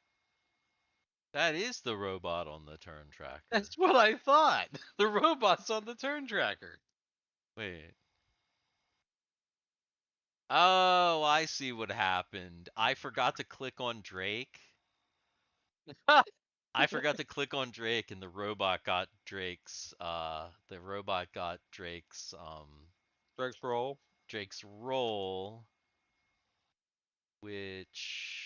is the robot on the turn tracker. That's what I thought. The robot's on the turn tracker. Wait. Oh, I see what happened. I forgot to click on Drake. I forgot to click on Drake, and the robot got Drake's Drake's roll. Drake's roll, which,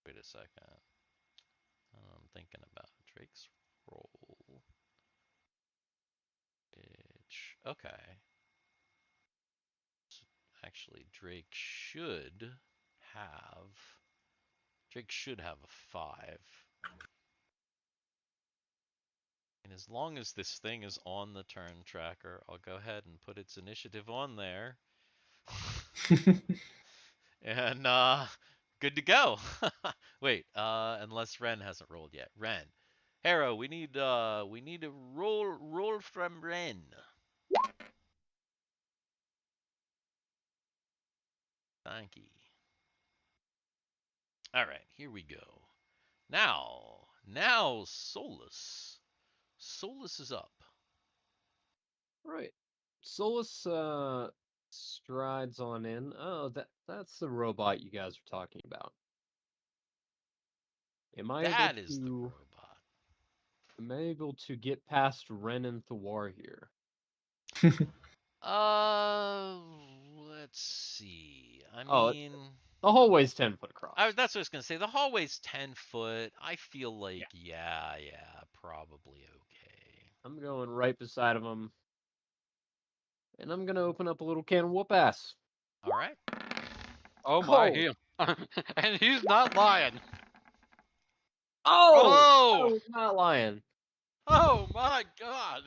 wait a second. I'm thinking about Drake's roll, which, okay. Actually, Drake should have a 5. And as long as this thing is on the turn tracker, I'll go ahead and put its initiative on there. And good to go. Wait, unless Ren hasn't rolled yet. Ren. Harro, we need a roll from Ren. Thank you. All right, here we go. Now Solus. Solus is up. Right. Solus strides on in. Oh, that's the robot you guys are talking about. That is the robot. Am I able to get past Ren and Thiwar here? Let's see. I Oh, mean, the hallway's 10 foot across. that's what I was gonna say. The hallway's 10 foot. I feel like, yeah, probably okay. I'm going right beside of him. And I'm gonna open up a little can of whoop ass. All right. Oh my, and he's not lying. Oh! Oh! I was not lying. Oh my god!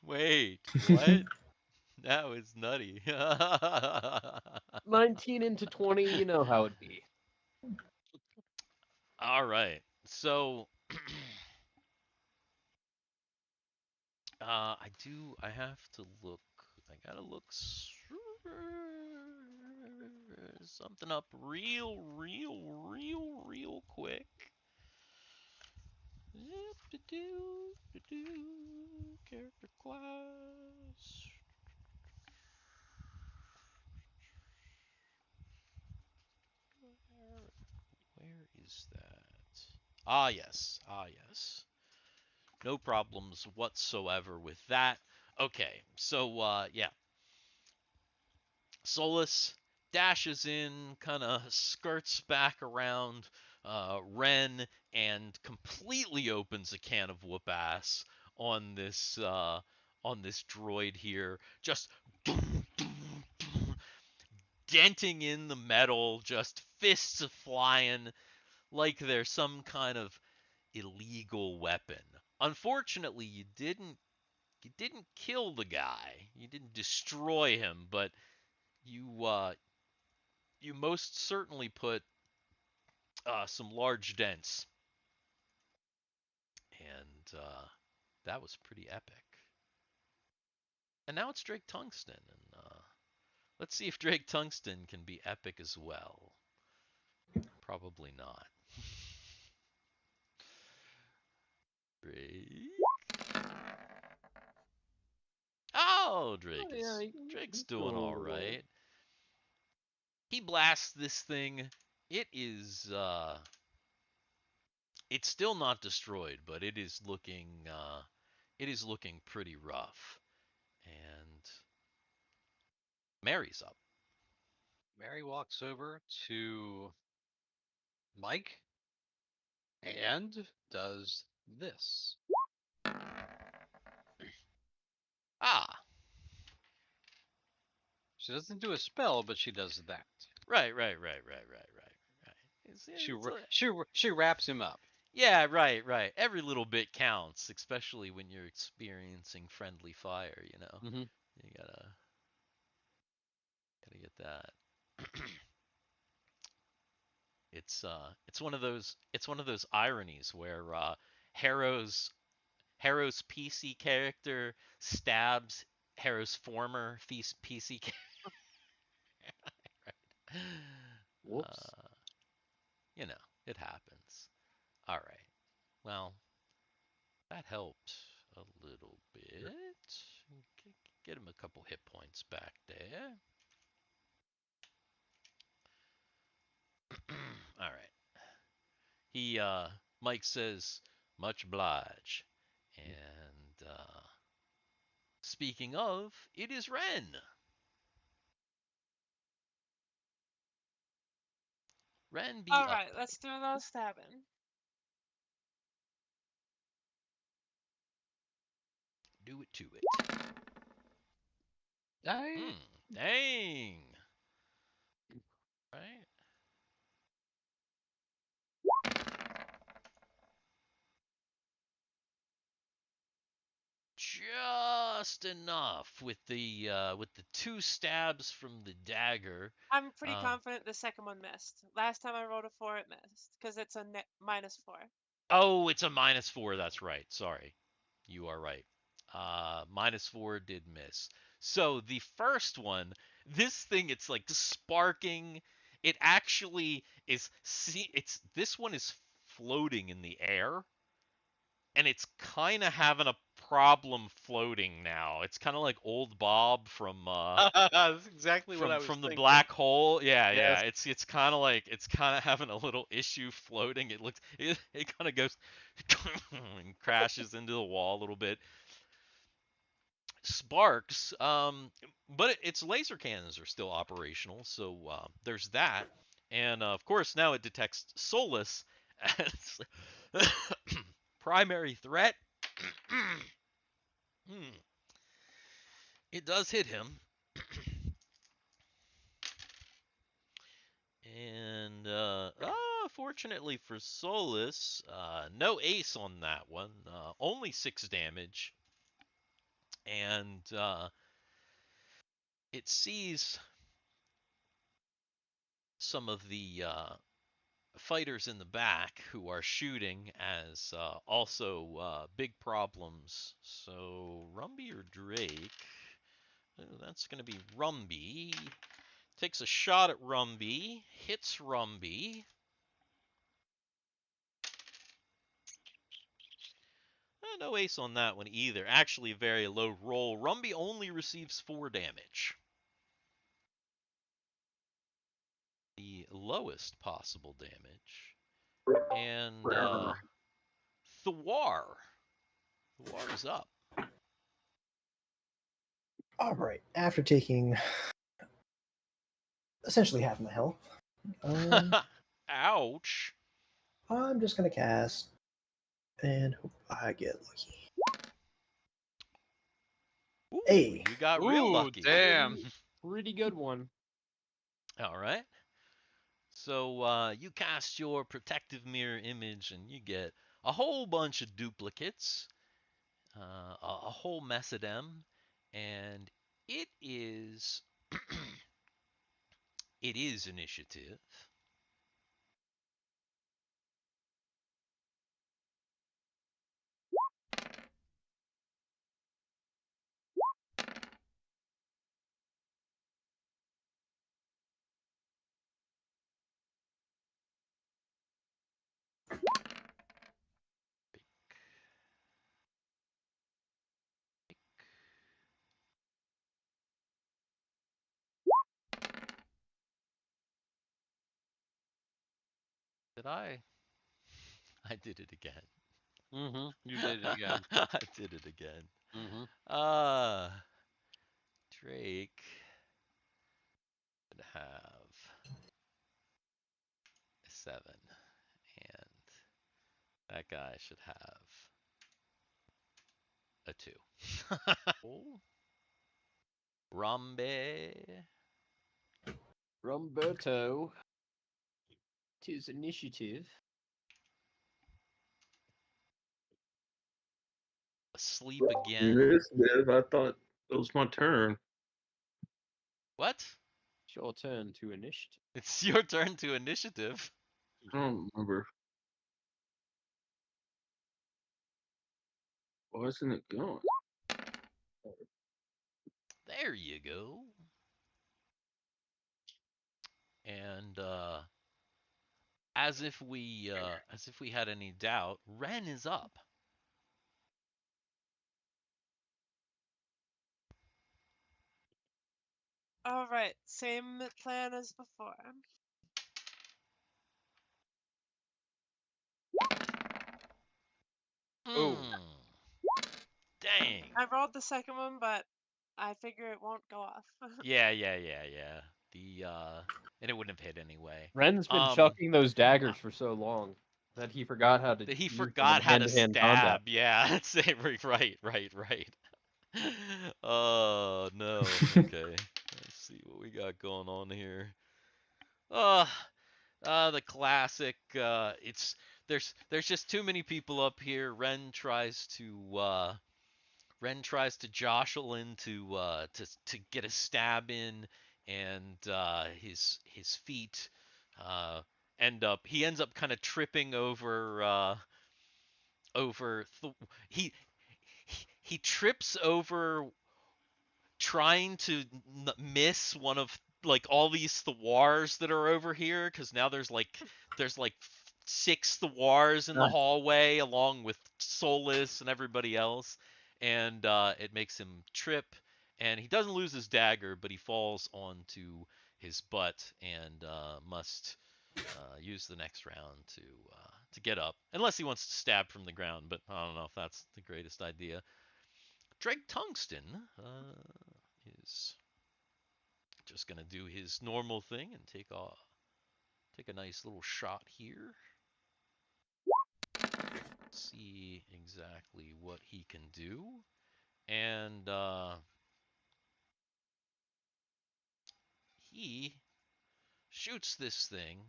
Wait, what? That was nutty. 19 into 20, you know how it'd be. All right. So I have to look. I gotta look something up real quick. Character class. Where is that? Ah, yes. No problems whatsoever with that. Okay, so yeah. Solus dashes in, kind of skirts back around Ren, and completely opens a can of whoop ass on this droid here, just denting in the metal, just fists flying like they're some kind of illegal weapon. Unfortunately, you didn't kill the guy. You didn't destroy him, but you most certainly put some large dents, and that was pretty epic. And now it's Drake Tungsten, and let's see if Drake Tungsten can be epic as well. Probably not. Drake. Oh, Drake's doing all right. He blasts this thing. It is it's still not destroyed, but it is looking pretty rough. And Mary's up. Mary walks over to Mike and does this. Ah. She doesn't do a spell, but she does that. Right. She wraps him up. Yeah, right. Every little bit counts, especially when you're experiencing friendly fire. Mm-hmm. You gotta get that. It's one of those ironies where Harrow's PC character stabs Harrow's former PC character. Whoops. It happens. All right. Well, that helped a little bit. Get him a couple hit points back there. All right. Mike says, much oblige. And speaking of, it is Ren. Ren be All up. right, let's do a little stabbing. Do it to it. Dang. Dang. Right. Just enough with the 2 stabs from the dagger. I'm pretty confident the second one missed. Last time I rolled a 4, it missed because it's a -4. Oh, it's a -4. That's right. Sorry, you are right. -4 did miss. So the first one, this thing, it's like sparking. It actually is. This one is floating in the air, and it's kind of having a problem floating now. It's kind of like old Bob from That's exactly what I was from the thinking. black hole. Yeah, Yes. It's kind of having a little issue floating. It kind of goes and crashes into the wall a little bit. Sparks, but its laser cannons are still operational, so there's that. And of course, now it detects Solus as primary threat. It does hit him. And fortunately for Solus, no ace on that one. Only 6 damage. And it sees some of the fighters in the back who are shooting as also big problems. So Rumby or Drake? That's going to be Rumby. Takes a shot at Rumby, hits Rumby. No ace on that one either. Actually, a very low roll. Rumby only receives 4 damage. The lowest possible damage. And Thiwar. Thiwar is up. All right. After taking essentially half my health, Ouch. I'm just gonna cast and hope I get lucky. Ooh, Hey. you got real Ooh, lucky. damn. Pretty good one. All right. So you cast your protective mirror image and you get a whole bunch of duplicates, a whole mess of them, and it is it is initiative. Did I? I did it again. Mm-hmm. You did it again. I did it again. Mm-hmm. Drake would have a 7, and that guy should have a 2. Oh. Rumbe. Rumberto to his initiative. Asleep again. Initiative. I thought it was my turn. What? It's your turn to initiative. It's your turn to initiative. I don't remember. Why isn't it going? There you go. And as if we had any doubt, Ren is up. All right, same plan as before. Oh. Dang. I rolled the second one, but I figure it won't go off. Yeah. The and it wouldn't have hit anyway. Ren's been chucking those daggers for so long that he forgot how to. That he use them forgot in how to hand-to-hand stab. combat. Yeah, that's it. Right. Oh no. Okay. Let's see what we got going on here. The classic. There's just too many people up here. Ren tries to jostle in to get a stab in, and his feet he ends up kind of tripping over he trips over trying to miss one of like all these Thiwars that are over here, because now there's like 6 Thiwars in the hallway along with Solus and everybody else, and it makes him trip, and he doesn't lose his dagger, but he falls onto his butt and must use the next round to get up, unless he wants to stab from the ground, but I don't know if that's the greatest idea. Drake Tungsten is just gonna do his normal thing and take a nice little shot here. See exactly what he can do, and he shoots this thing,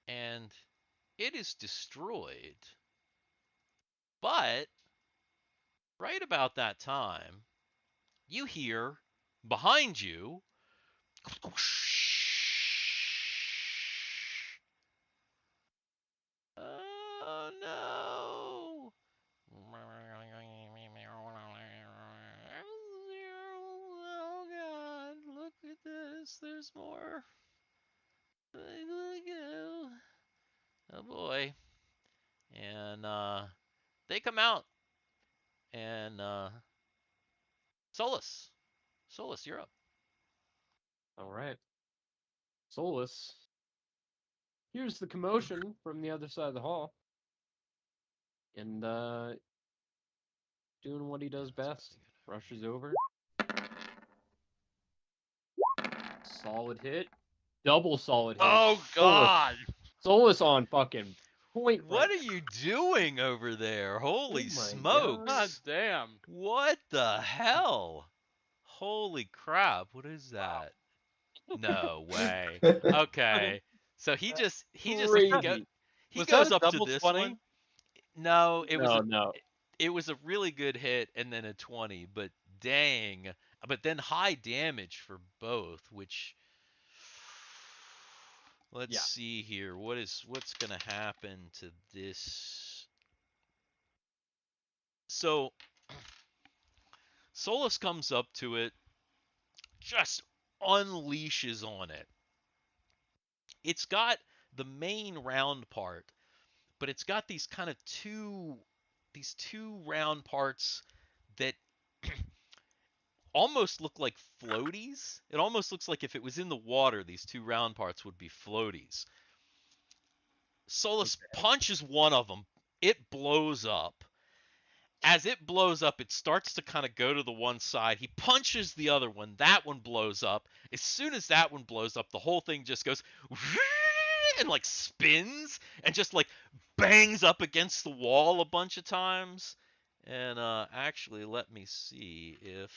and it is destroyed. But right about that time, you hear behind you. Oh no! Oh god, look at this. There's more. Oh boy. And they come out. And Solus, you're up. All right. Solus hears the commotion from the other side of the hall, and doing what he does best, rushes over. Solid hit. Double solid hit. Oh god! Solus on fucking point. What are you doing over there? Holy Oh my smokes! God damn. What the hell? Holy crap! What is that? No way. Okay, so he just Crazy. he Was goes that a up to double this 20? one. No, it was No. it was a really good hit and then a 20, but dang. But then high damage for both, which let's see here. What's going to happen to this? So Solus comes up to it, just unleashes on it. It's got the main round part, but it's got these kind of two round parts that almost look like floaties. It almost looks like if it was in the water, these 2 round parts would be floaties. Solus punches one of them. It blows up. As it blows up, it starts to kind of go to the one side. He punches the other one. That one blows up. As soon as that one blows up, the whole thing just goes and like spins and just like bangs up against the wall a bunch of times. And actually, let me see if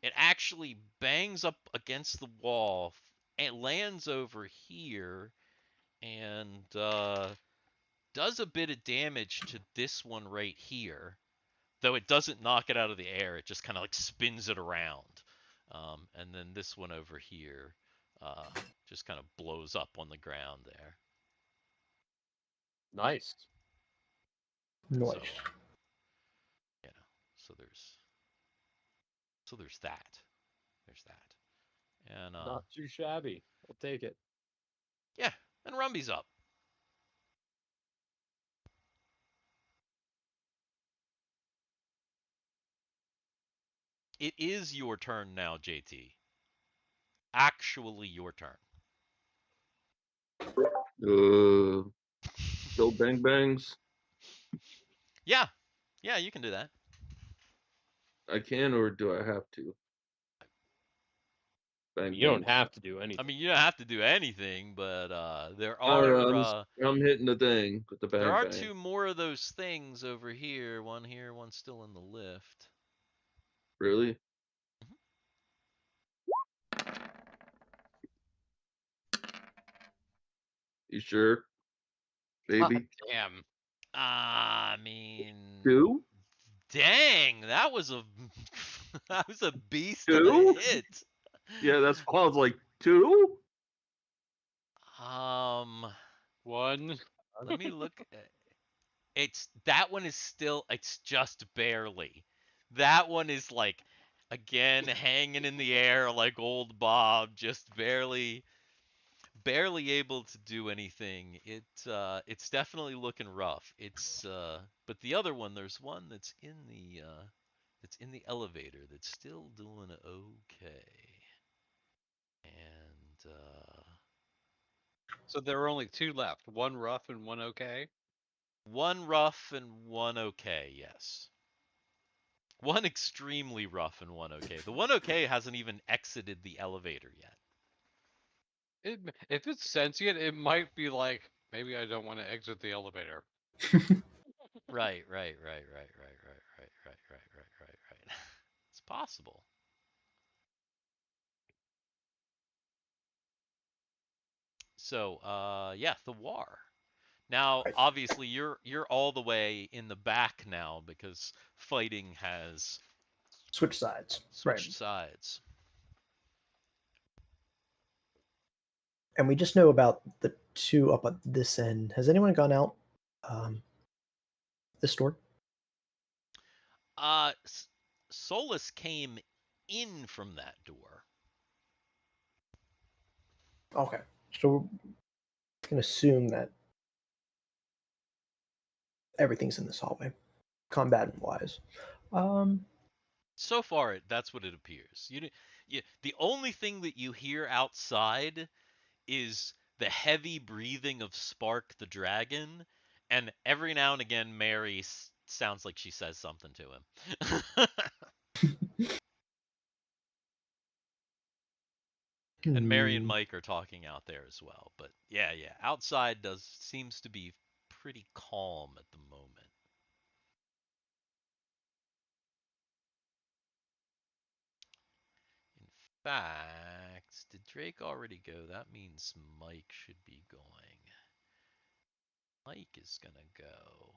it actually bangs up against the wall it lands over here and does a bit of damage to this one right here. Though it doesn't knock it out of the air, it just kind of like spins it around. And then this one over here just kind of blows up on the ground there. Nice. Nice. So, you know, so there's that. There's that. And Not too shabby. I'll take it. yeah, and Rumby's up. It is your turn now, JT. Actually your turn. Go bang bangs. Yeah. Yeah, you can do that. I can, or do I have to? Bang You don't bangs. have to do anything. I mean, you don't have to do anything, but there Alright, are I'm hitting the thing with the bang there are bang. 2 more of those things over here. One here, one still in the lift. Really? You sure, baby? Damn. I mean, 2? dang, that was a that was a beast of 2? a hit. Yeah, that's why I was like, 2? One. Let me look. It's that one is still. It's just barely. That one is like, again, hanging in the air like old Bob, just barely able to do anything. It's definitely looking rough. But the other one, there's one that's in the elevator that's still doing okay. And So there are only 2 left. One rough and one okay. one rough and one okay, yes. One extremely rough and one okay. The one okay hasn't even exited the elevator yet. If it's sentient, it might be like, maybe I don't want to exit the elevator. Right. It's possible. So, yeah, Thiwar. Now, Right. obviously, you're all the way in the back now because fighting has Switch sides. switched Right. sides. And we just know about the 2 up at this end. Has anyone gone out this door? Solus came in from that door. Okay. So we can assume that everything's in this hallway, combatant wise. So far, that's what it appears. The only thing that you hear outside is the heavy breathing of Spark the dragon, and every now and again, Mary sounds like she says something to him. And Mary and Mike are talking out there as well. But yeah, outside seems to be pretty calm at the moment. In fact, did Drake already go? That means Mike should be going. Mike is gonna go.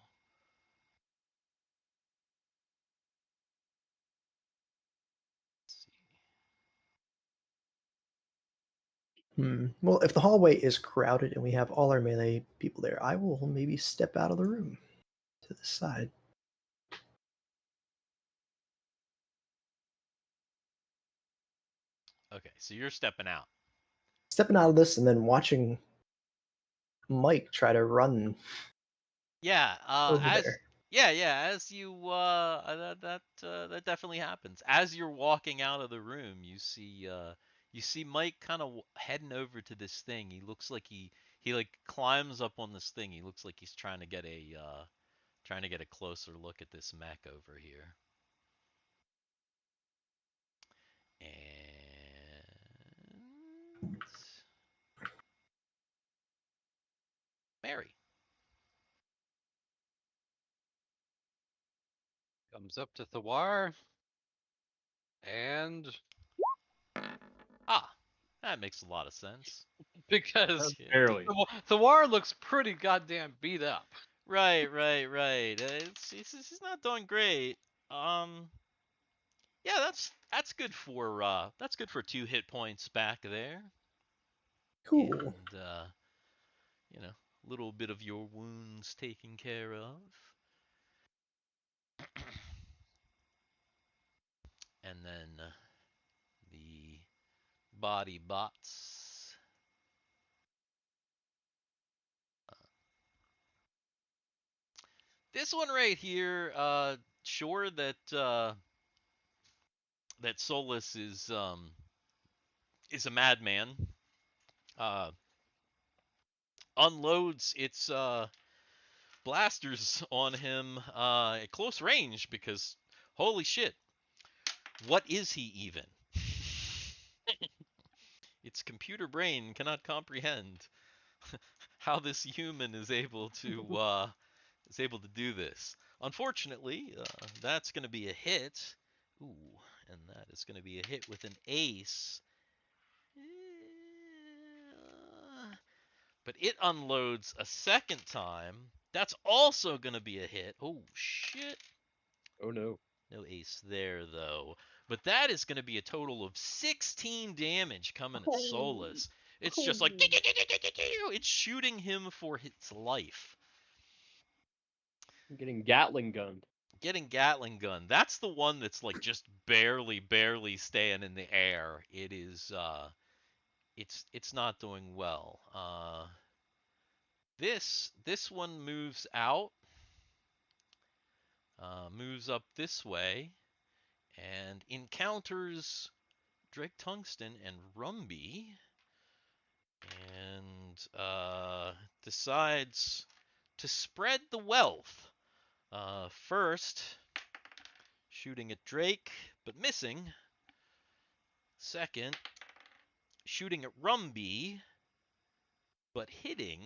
Let's see. Well, if the hallway is crowded and we have all our melee people there, I will maybe step out of the room to the side. Okay, so you're stepping out. Stepping out of this and then watching Mike try to run Yeah, over there. as you that definitely happens. As you're walking out of the room, you see Mike kind of heading over to this thing. He looks like he like climbs up on this thing. He looks like he's trying to get a closer look at this mech over here. And Mary. Comes up to Thiwar. And Ah, That makes a lot of sense. Because Yeah. Barely. Thiwar looks pretty goddamn beat up. Right. He's not doing great. Yeah, that's good for 2 hit points back there. Cool. And a little bit of your wounds taken care of. And then the body bots. This one right here, sure that Solus is a madman. Unloads its blasters on him at close range because holy shit, what is he even? Its computer brain cannot comprehend how this human is able to do this. Unfortunately, that's going to be a hit. Ooh, and that is going to be a hit with an ace. But it unloads a second time. That's also going to be a hit. Oh, shit. Oh no. No ace there, though. But that is going to be a total of 16 damage coming at Solus. It's just like, it's shooting him for his life. I'm getting Gatling gunned. Getting Gatling gun. That's the one that's like just barely staying in the air. It is, it's not doing well. This one moves out. Moves up this way and encounters Drake Tungsten and Rumby and decides to spread the wealth. First, shooting at Drake, but missing. Second, shooting at Rumby, but hitting.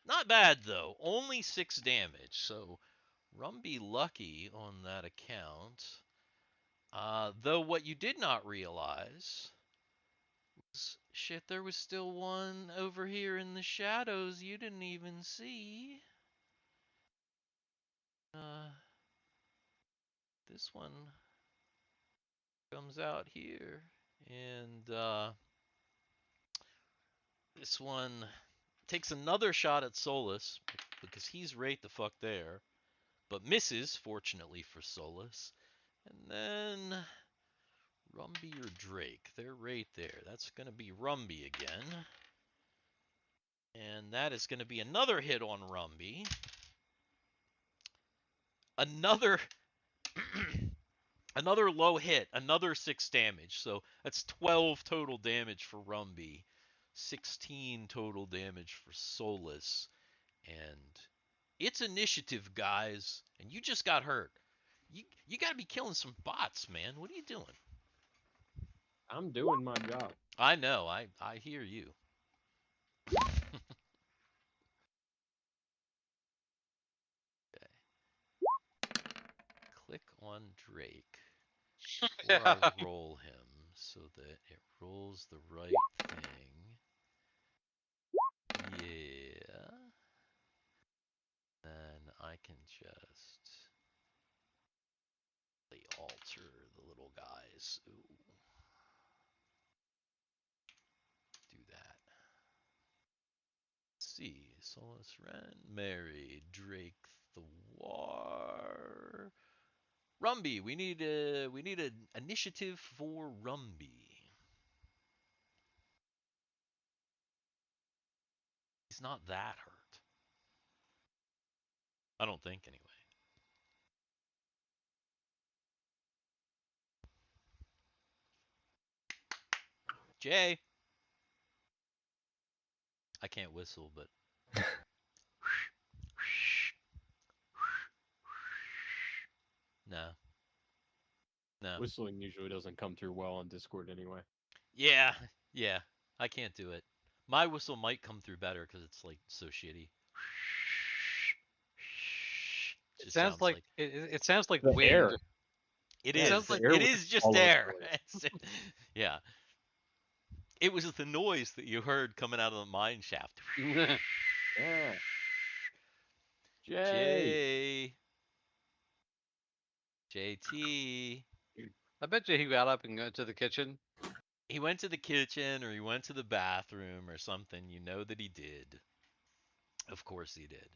Not bad, though. Only 6 damage, so Rumby lucky on that account. Though what you did not realize was, shit, there was still one over here in the shadows you didn't even see. This one comes out here, and this one takes another shot at Solus, because he's right the fuck there, but misses, fortunately for Solus. And then Rumby or Drake, they're right there. That's going to be Rumby again. And that is going to be another hit on Rumby. Another another low hit, another 6 damage. So that's 12 total damage for Rumby, 16 total damage for Solus. And it's initiative, guys, and you just got hurt. You got to be killing some bots, man. What are you doing? I'm doing my job. I know. I hear you. Click on Drake before I roll him so that it rolls the right thing. Yeah. Then I can just alter the little guys. Ooh. Do that. Let's see. Solus Ren, Mary, Drake Thiwar. Rumby, we need an initiative for Rumby. He's not that hurt. I don't think, anyway. Jay. I can't whistle, but. No. No. Whistling usually doesn't come through well on Discord anyway. Yeah. I can't do it. My whistle might come through better because it's like so shitty. It sounds like it sounds like The wind. air. It It is. sounds like It is just all over the air. place. Yeah. It was the noise that you heard coming out of the mine shaft. Yeah. Jay. JT. I bet you he got up and went to the kitchen. He went to the kitchen or he went to the bathroom or something. You know that he did. Of course he did.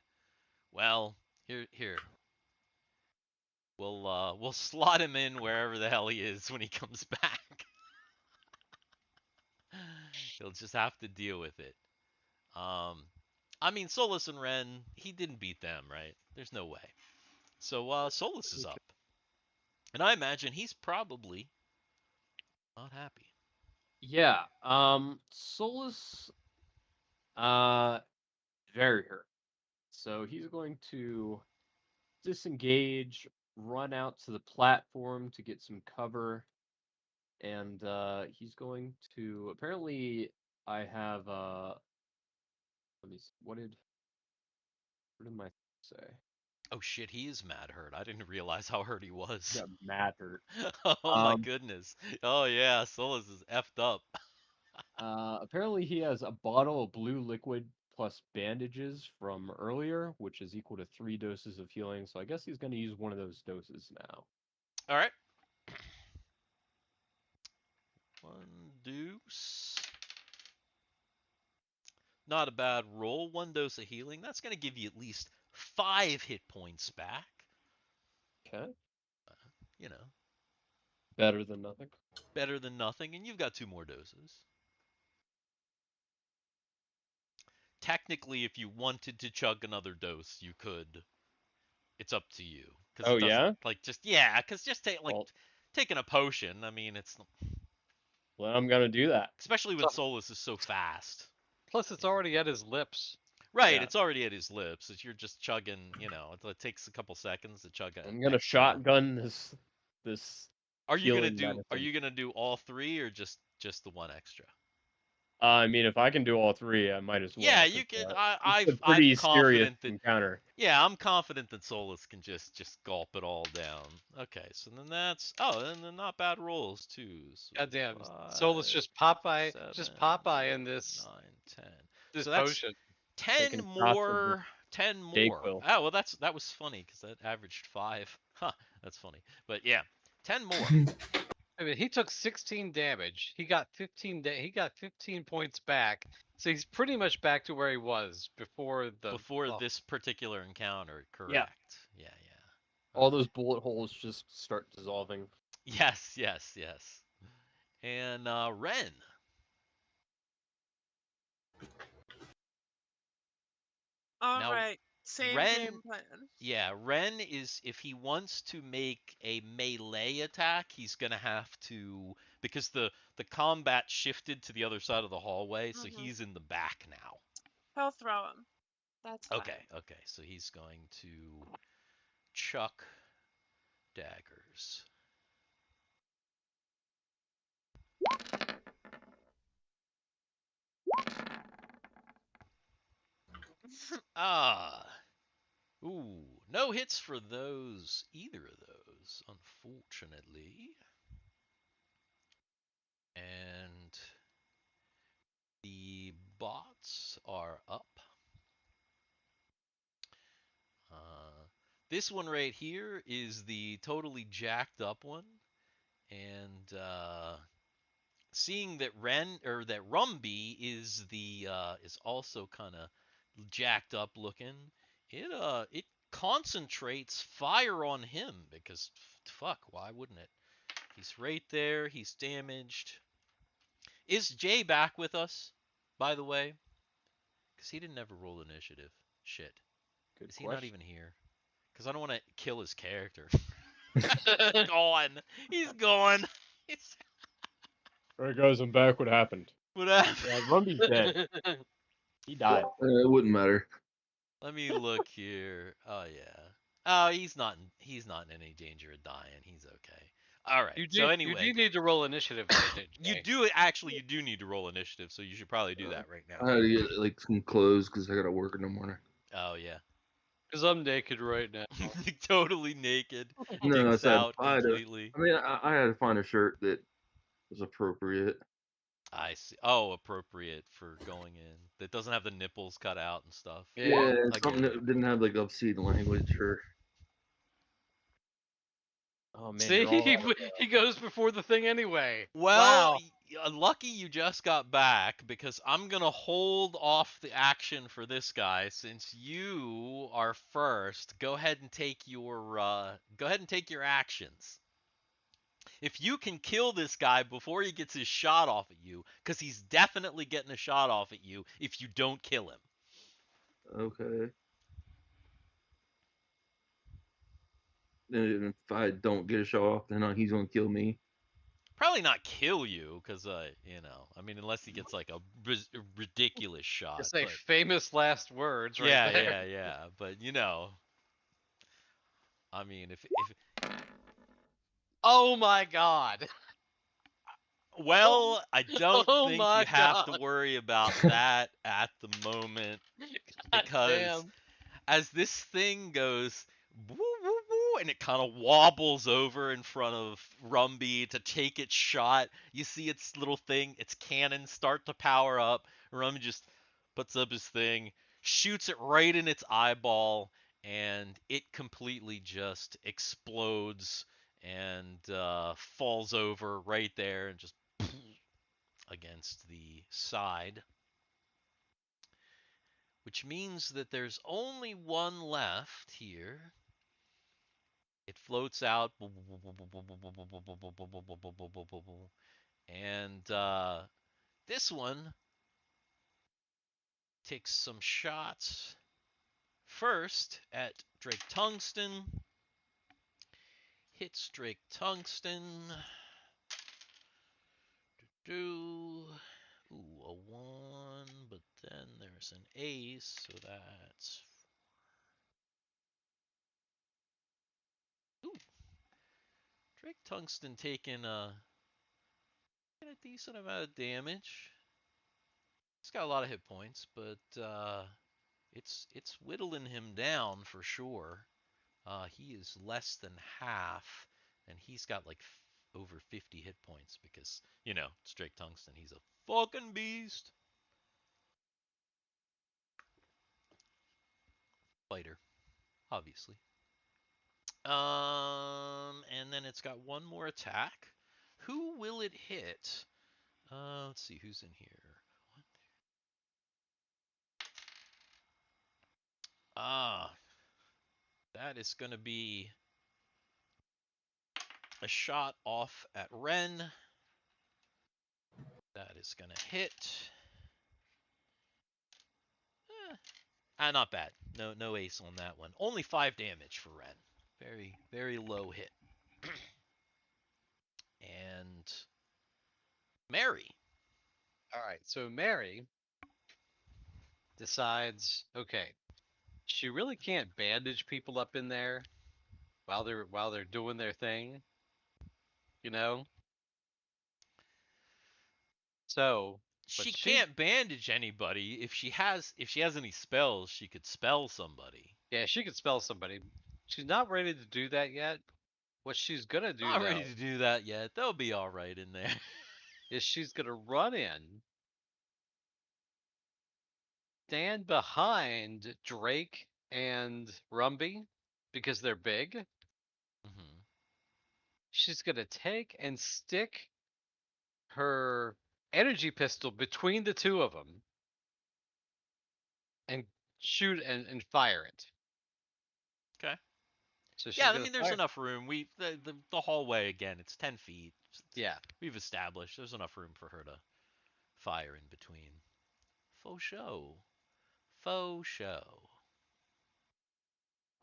Well, here. We'll slot him in wherever the hell he is when he comes back. He'll just have to deal with it. I mean, Solus and Ren, he didn't beat them, right? There's no way. So Solus is up. And I imagine he's probably not happy. Yeah. Solus very hurt. So he's going to disengage, run out to the platform to get some cover, and he's going to apparently I have let me see, what did my say? Oh shit, he is mad hurt. I didn't realize how hurt he was. Got mad hurt. Oh my goodness. Oh yeah, Solus is effed up. Apparently he has a bottle of blue liquid plus bandages from earlier, which is equal to 3 doses of healing. So I guess he's going to use one of those doses now. All right. 1 deuce. Not a bad roll. 1 dose of healing. That's going to give you at least 5 hit points back. Okay. You know, Better than nothing. better than nothing. And you've got 2 more doses. Technically, if you wanted to chug another dose, you could. It's up to you. Oh, yeah? Like, just, yeah, because just Well, taking a potion, I mean, it's. well, I'm going to do that. Especially when Solus is so fast. Plus, it's already at his lips. Right, Yeah. it's already at his lips. You're just chugging, you know, it takes a couple seconds to chug it. I'm going to shotgun this Are you gonna healing do medicine. Are you gonna do all 3 or just the 1 extra? I mean, if I can do all 3, I might as well. Yeah, you can. It's I'm a pretty serious confident that. encounter. Yeah, I'm confident that Solus can just gulp it all down. Okay, so then that's and then not bad rolls too. So Goddamn, 5, Solus just Popeye in this 9, 10. this So that's potion. 10 Taking shots of more. 10 more. Dayquil. Oh well, that was funny because that averaged 5. Huh, that's funny. But yeah, 10 more. I mean, he took 16 damage. He got 15. He got 15 points back. So he's pretty much back to where he was before This particular encounter, correct? Yeah. All those bullet holes just start dissolving. Yes. And Ren. All Now, right. Same Ren- game plan. Yeah, Ren is, if he wants to make a melee attack, he's gonna have to, because the combat shifted to the other side of the hallway, so he's in the back now. He'll throw him. That's fine. Okay, so he's going to chuck daggers. Ooh, no hits for either of those, unfortunately. And the bots are up. This one right here is the totally jacked up one, and seeing that Rumby is also kind of jacked up looking, it concentrates fire on him because fuck, why wouldn't it? He's right there. He's damaged. Is Jay back with us, by the way? Because he didn't ever roll initiative. Shit. Good Is he question. not even here? Because I don't want to kill his character. Gone. He's gone. Alright guys, I'm back. What happened? What happened? Yeah, Rumby's dead. He died. It wouldn't matter. Let me look here. Oh yeah. Oh, he's not in any danger of dying. He's okay. All right. So anyway, you do need to roll initiative. you do need to roll initiative, so you should probably do that right I now. had to get like some clothes because I got to work in the morning. Oh yeah. Because I'm naked right now. Totally naked, No, dicks so out I had to. completely. I mean, I had to find a shirt that was appropriate. I see. Oh, appropriate for going in. That doesn't have the nipples cut out and stuff. Yeah, I something get it. that didn't have like obscene language or. Oh man, See, you're all he goes before the thing anyway. Well, Wow. lucky you just got back because I'm gonna hold off the action for this guy since you are first. Go ahead and take your actions. If you can kill this guy before he gets his shot off at you, because he's definitely getting a shot off at you if you don't kill him. Okay. And if I don't get a shot off, then he's gonna kill me. Probably not kill you, because I mean, unless he gets like a ridiculous shot. It's like But famous last words right yeah, there. yeah. But I mean, if Oh my god. well, I don't Oh think you my have to god. worry about that at the moment God because damn. as this thing goes woo, woo, woo, and it kind of wobbles over in front of Rumby to take its shot, you see its little thing, its cannon start to power up. Rumby just puts up his thing, shoots it right in its eyeball, and it completely just explodes and falls over right there and just against the side, which means that there's only one left here. It floats out, and this one takes some shots first at Drake Tungsten. Hits Drake Tungsten. Ooh, a 1, but then there's an ace, so that's... Ooh, Drake Tungsten taking a decent amount of damage. He's got a lot of hit points, but it's whittling him down for sure. He is less than half, and he's got like over 50 hit points because it's Drake Tungsten. He's a fucking beast. Fighter, obviously. And then it's got one more attack. Who will it hit? Let's see who's in here. Ah, that is going to be a shot off at Ren. That is going to hit. Not bad. No ace on that one. Only 5 damage for Ren. Very, very low hit. And Mary. All right, so Mary decides, okay, she really can't bandage people up in there while they're doing their thing, you know? So, but She can't bandage anybody. If she has any spells, she could spell somebody. yeah, she could spell somebody. She's not ready to do that yet. What she's gonna do Not though ready to do that yet. They'll be all right in there. is she's gonna run in, stand behind Drake and Rumby because they're big. Mhm. She's gonna take and stick her energy pistol between the two of them and shoot and fire it. Okay. So she's Yeah, I gonna mean, there's fire. enough room. The hallway again. It's 10 feet. Yeah. We've established there's enough room for her to fire in between. Faux show. Faux show.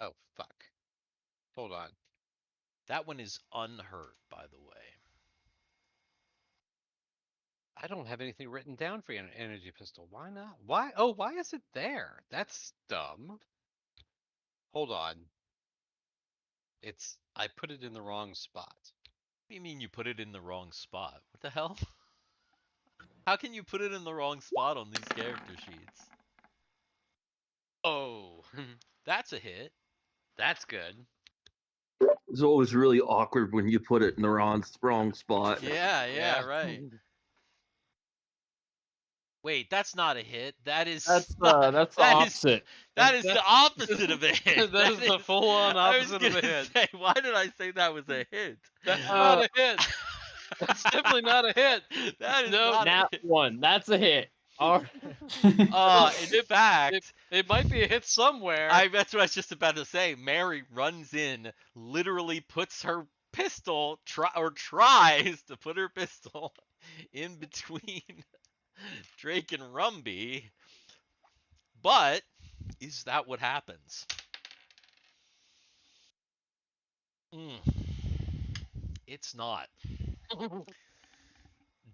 Oh fuck. Hold on. That one is unhurt, by the way. I don't have anything written down for an energy pistol. Why not? Why? Oh, why is it there? That's dumb. Hold on. I put it in the wrong spot. What do you mean you put it in the wrong spot? What the hell? How can you put it in the wrong spot on these character sheets? Oh. That's a hit. That's good. It's always really awkward when you put it in the wrong spot. Yeah, right. Wait, that's not a hit. That is That's not, the that is opposite. that is the opposite of a hit. That is the full-on I was opposite of a gonna hit. say, why did I say that was a hit? That's not a hit. That's definitely not a hit. That is No, not a Nat hit. 1. That's a hit. All In fact, It might be a hit somewhere. that's what I was just about to say. Mary runs in, literally puts her pistol, tries to put her pistol in between Drake and Rumby. But is that what happens? It's not.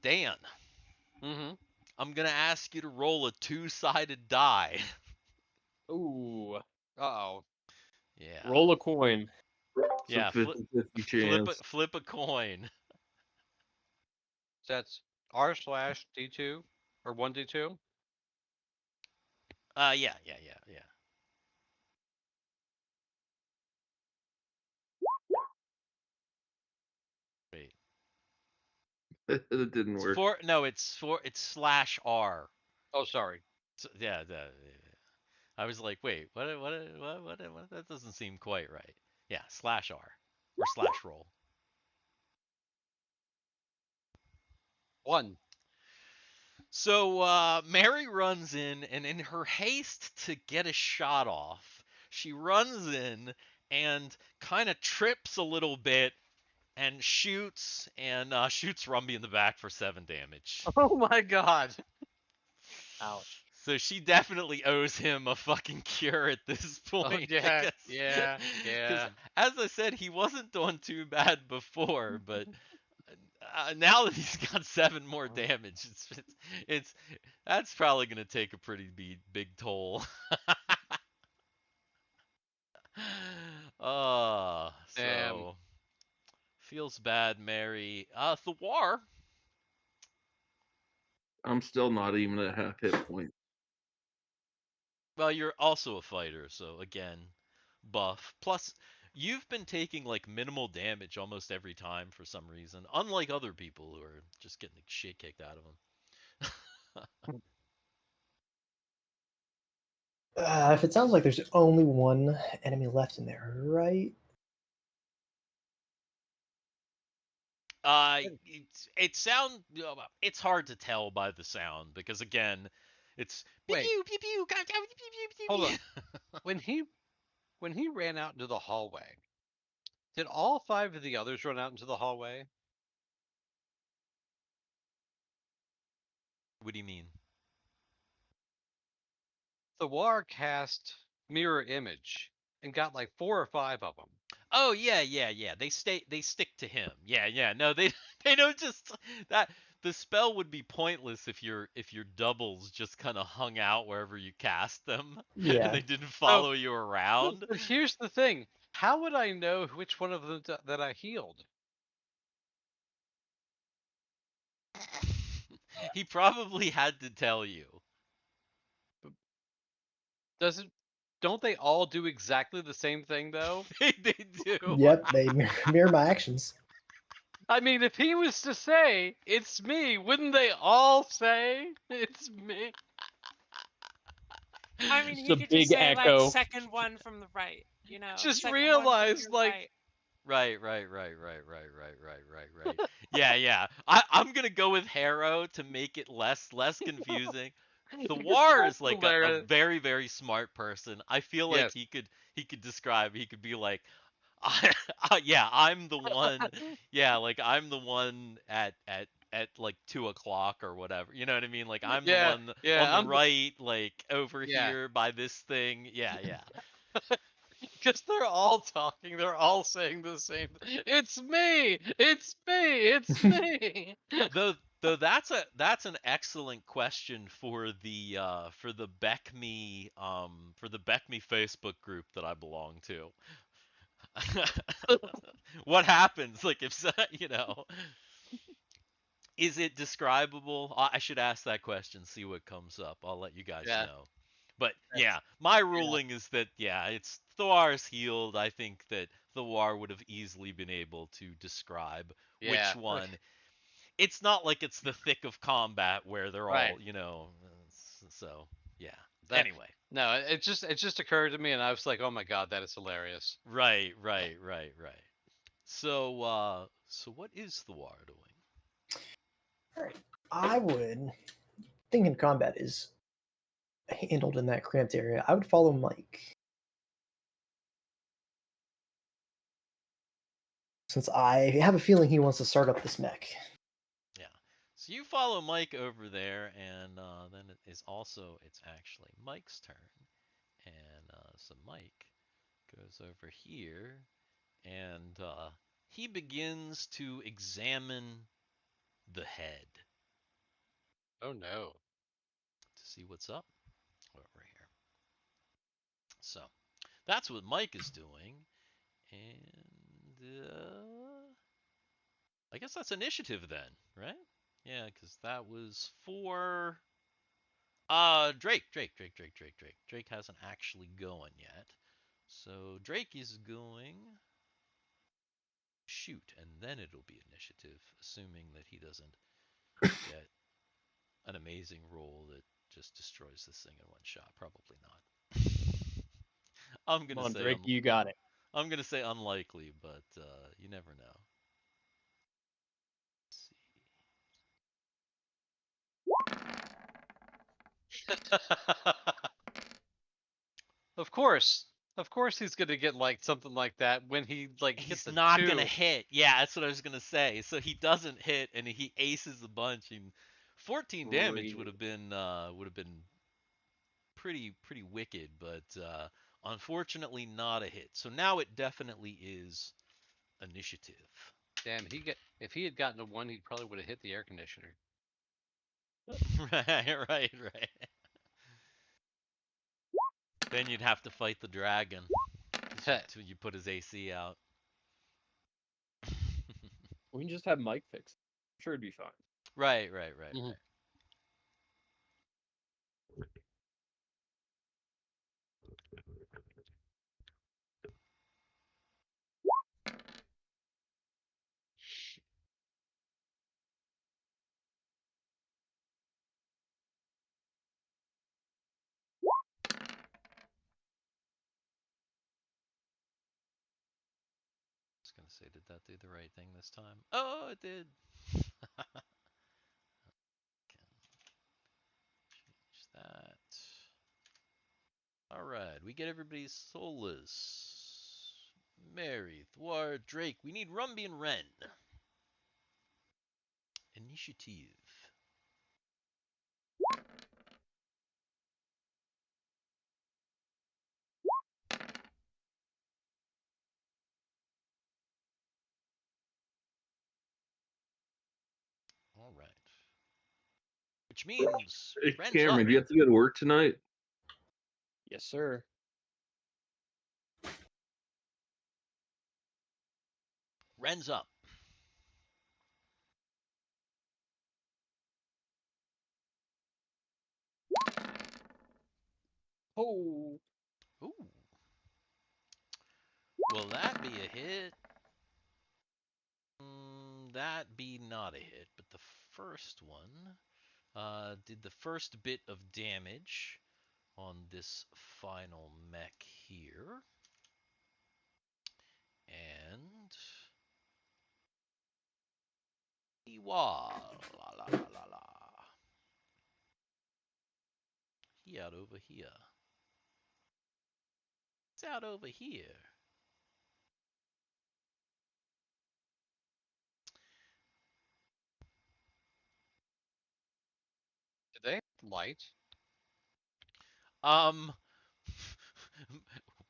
Dan, Mm-hmm. I'm going to ask you to roll a 2-sided die. Ooh. Uh-oh. Yeah. Roll a coin. Yeah, It's a 50-50 chance. flip a coin. So that's R/D2 or 1D2. Yeah. Wait. It didn't work. It's slash R. Oh, sorry. So, yeah, I was like, wait, what? That doesn't seem quite right. Yeah, slash R or slash roll. 1. So Mary runs in, and in her haste to get a shot off, she runs in and kind of trips a little bit and shoots Rumby in the back for 7 damage. Oh my god. Ouch. So she definitely owes him a fucking cure at this point. yeah, because- yeah, 'cause yeah. as I said, he wasn't doing too bad before, but now that he's got 7 more damage, it's that's probably gonna take a pretty big toll. Damn. So feels bad, Mary. Thiwar. I'm still not even at half hit point. Well, you're also a fighter, so again, buff. Plus, you've been taking like minimal damage almost every time for some reason, unlike other people who are just getting the shit kicked out of them. If it sounds like there's only one enemy left in there, right? It's hard to tell by the sound because again, it's Wait. pew pew pew pew pew pew pew. Hold on. When he ran out into the hallway, did all 5 of the others run out into the hallway? What do you mean? Thiwar cast mirror image and got like 4 or 5 of them. Oh yeah. They stick to him. Yeah. No, they don't just that the spell would be pointless if your doubles just kind of hung out wherever you cast them. Yeah. And they didn't follow you around. But here's the thing. How would I know which one of them that I healed? He probably had to tell you. Don't they all do exactly the same thing though? They do. Yep, they mirror my actions. I mean, if he was to say, it's me, wouldn't they all say, it's me? I mean, Just he a could big just say echo. like second one from the right, you know. Just second one from realize, your like- right. Right. Yeah. I'm gonna go with Harro to make it less confusing. The War is like a Hilarious. very, very smart person. I feel like Yes. he could describe. He could be like, yeah, I'm the one. Yeah, like I'm the one at like 2 o'clock or whatever. You know what I mean? Like I'm Yeah, the one yeah, on I'm the the- right, like over Yeah. here by this thing. Yeah. Because they're all talking, they're all saying the same thing. It's me! It's me! It's me! Though that's an excellent question for the BECME Facebook group that I belong to. What happens like if is it describable? I should ask that question, see what comes up. I'll let you guys Yeah. know. But yeah, my ruling is that it's Thiwar's healed. I think that Thiwar would have easily been able to describe Yeah. which one. It's not like it's the thick of combat where they're Right. all, so yeah. That Anyway. no, it just occurred to me, and I was like, oh my god, that is hilarious. Right. So what is Thiwar doing? All right. I would, thinking combat is handled in that cramped area. I would follow Mike. Since I have a feeling he wants to start up this mech. Yeah. So you follow Mike over there, and then it's actually Mike's turn. And so Mike goes over here, and he begins to examine the head Oh no. to see what's up over here. So that's what Mike is doing, and I guess that's initiative then, right? Yeah, because that was for Drake. Drake hasn't actually going yet, so Drake is going shoot, and then it'll be initiative, assuming that he doesn't get an amazing roll that just destroys this thing in one shot. Probably not. I'm Come gonna on, say Drake, you got it. I'm gonna say unlikely, but you never know. Let's Of course he's gonna get like something like that when he like see. hits He's a not 2. gonna hit. Yeah, that's what I was gonna say. So he doesn't hit, and he aces a bunch, and 14 damage would have been pretty wicked, but unfortunately not a hit. So now it definitely is initiative. Damn, if he had gotten a 1, he probably would have hit the air conditioner. right. Then you'd have to fight the dragon until you put his AC out. We can just have Mike fix it. I'm sure it'd be fine. Right. Mhm. I was gonna say, did that do the right thing this time? Oh, it did. Change that. All right, we get everybody's Solus, Mary, Thiwar, Drake. We need Rumby and Ren. Initiative. All right. Which means Hey, Ren's Cameron, up. do you have to go to work tonight? Yes, sir. Ren's up. Oh. Ooh. Will that be a hit? That be not a hit, but the first one did the first bit of damage on this final mech here. And la. He out over here. It's out over here. Did they have light?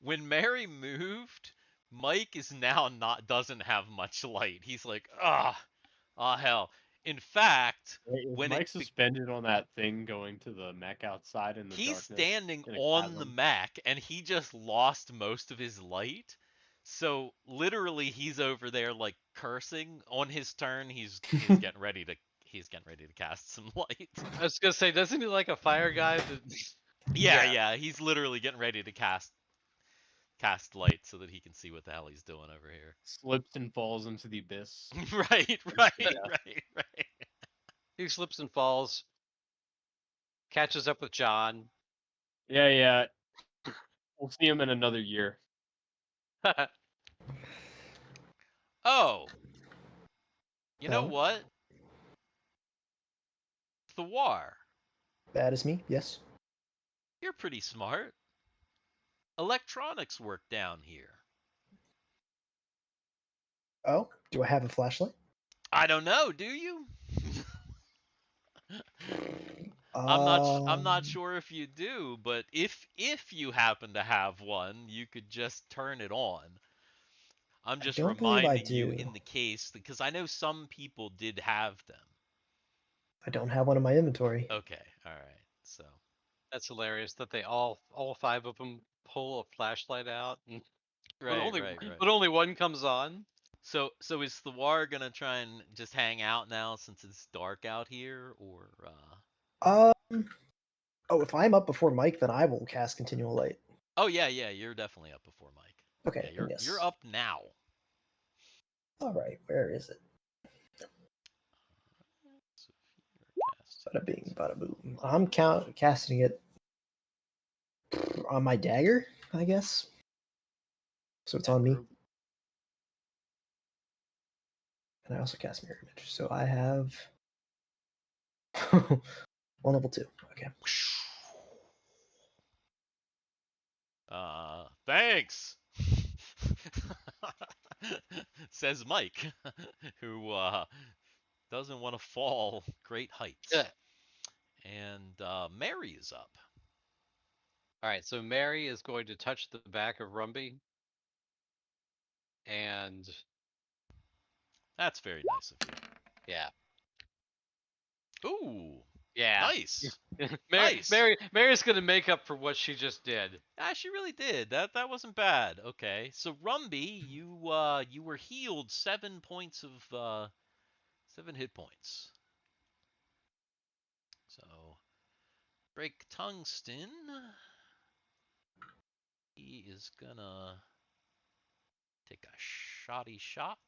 When Mary moved, Mike is now doesn't have much light. He's like, hell. In fact, Wait, is when Mike suspended on that thing going to the mech outside in the he's darkness? standing in a on the chasm? mech and he just lost most of his light. So literally he's over there like cursing. On his turn, he's getting ready to cast some light. I was gonna say, doesn't he like a fire guy that Yeah, Yeah. yeah, he's literally getting ready to cast light so that he can see what the hell he's doing over here. Slips and falls into the abyss. Right, right. He slips and falls, catches up with John. Yeah. We'll see him in another year. Oh, you know Oh. what? Thiwar, That is me. Yes. you're pretty smart. Electronics work down here. Oh, do I have a flashlight? I don't know, do you? I'm not Um, sure if you do, but if you happen to have one, you could just turn it on. I'm I just don't believe I reminding you do. in the case because I know some people did have them. I don't have one in my inventory. Okay, all right. So, That's hilarious that they all 5 of them pull a flashlight out, but right, right, right. but only one comes on. So is Thwar gonna try and just hang out now since it's dark out here, or Um. Oh, if I'm up before Mike, then I will cast Continual Light. Oh yeah, you're definitely up before Mike. Yeah, Okay, then you're yes. up now. All right, where is it? So if you're casting Bada bing, it- bada boom. I'm casting it on my dagger, I guess. So it's on me. And I also cast Mirror Image. So I have one level 2. Okay. Thanks. Says Mike, who doesn't want to fall great heights. Yeah. And Mary is up. All right, so Mary is going to touch the back of Rumby, and That's very nice of yeah, you. Ooh, yeah. nice. Mary, Nice. Mary's gonna make up for what she just did. Ah, she really did. That wasn't bad. Okay, so Rumby, you were healed 7 points of 7 hit points. So break tungsten. He is gonna take a shoddy shot.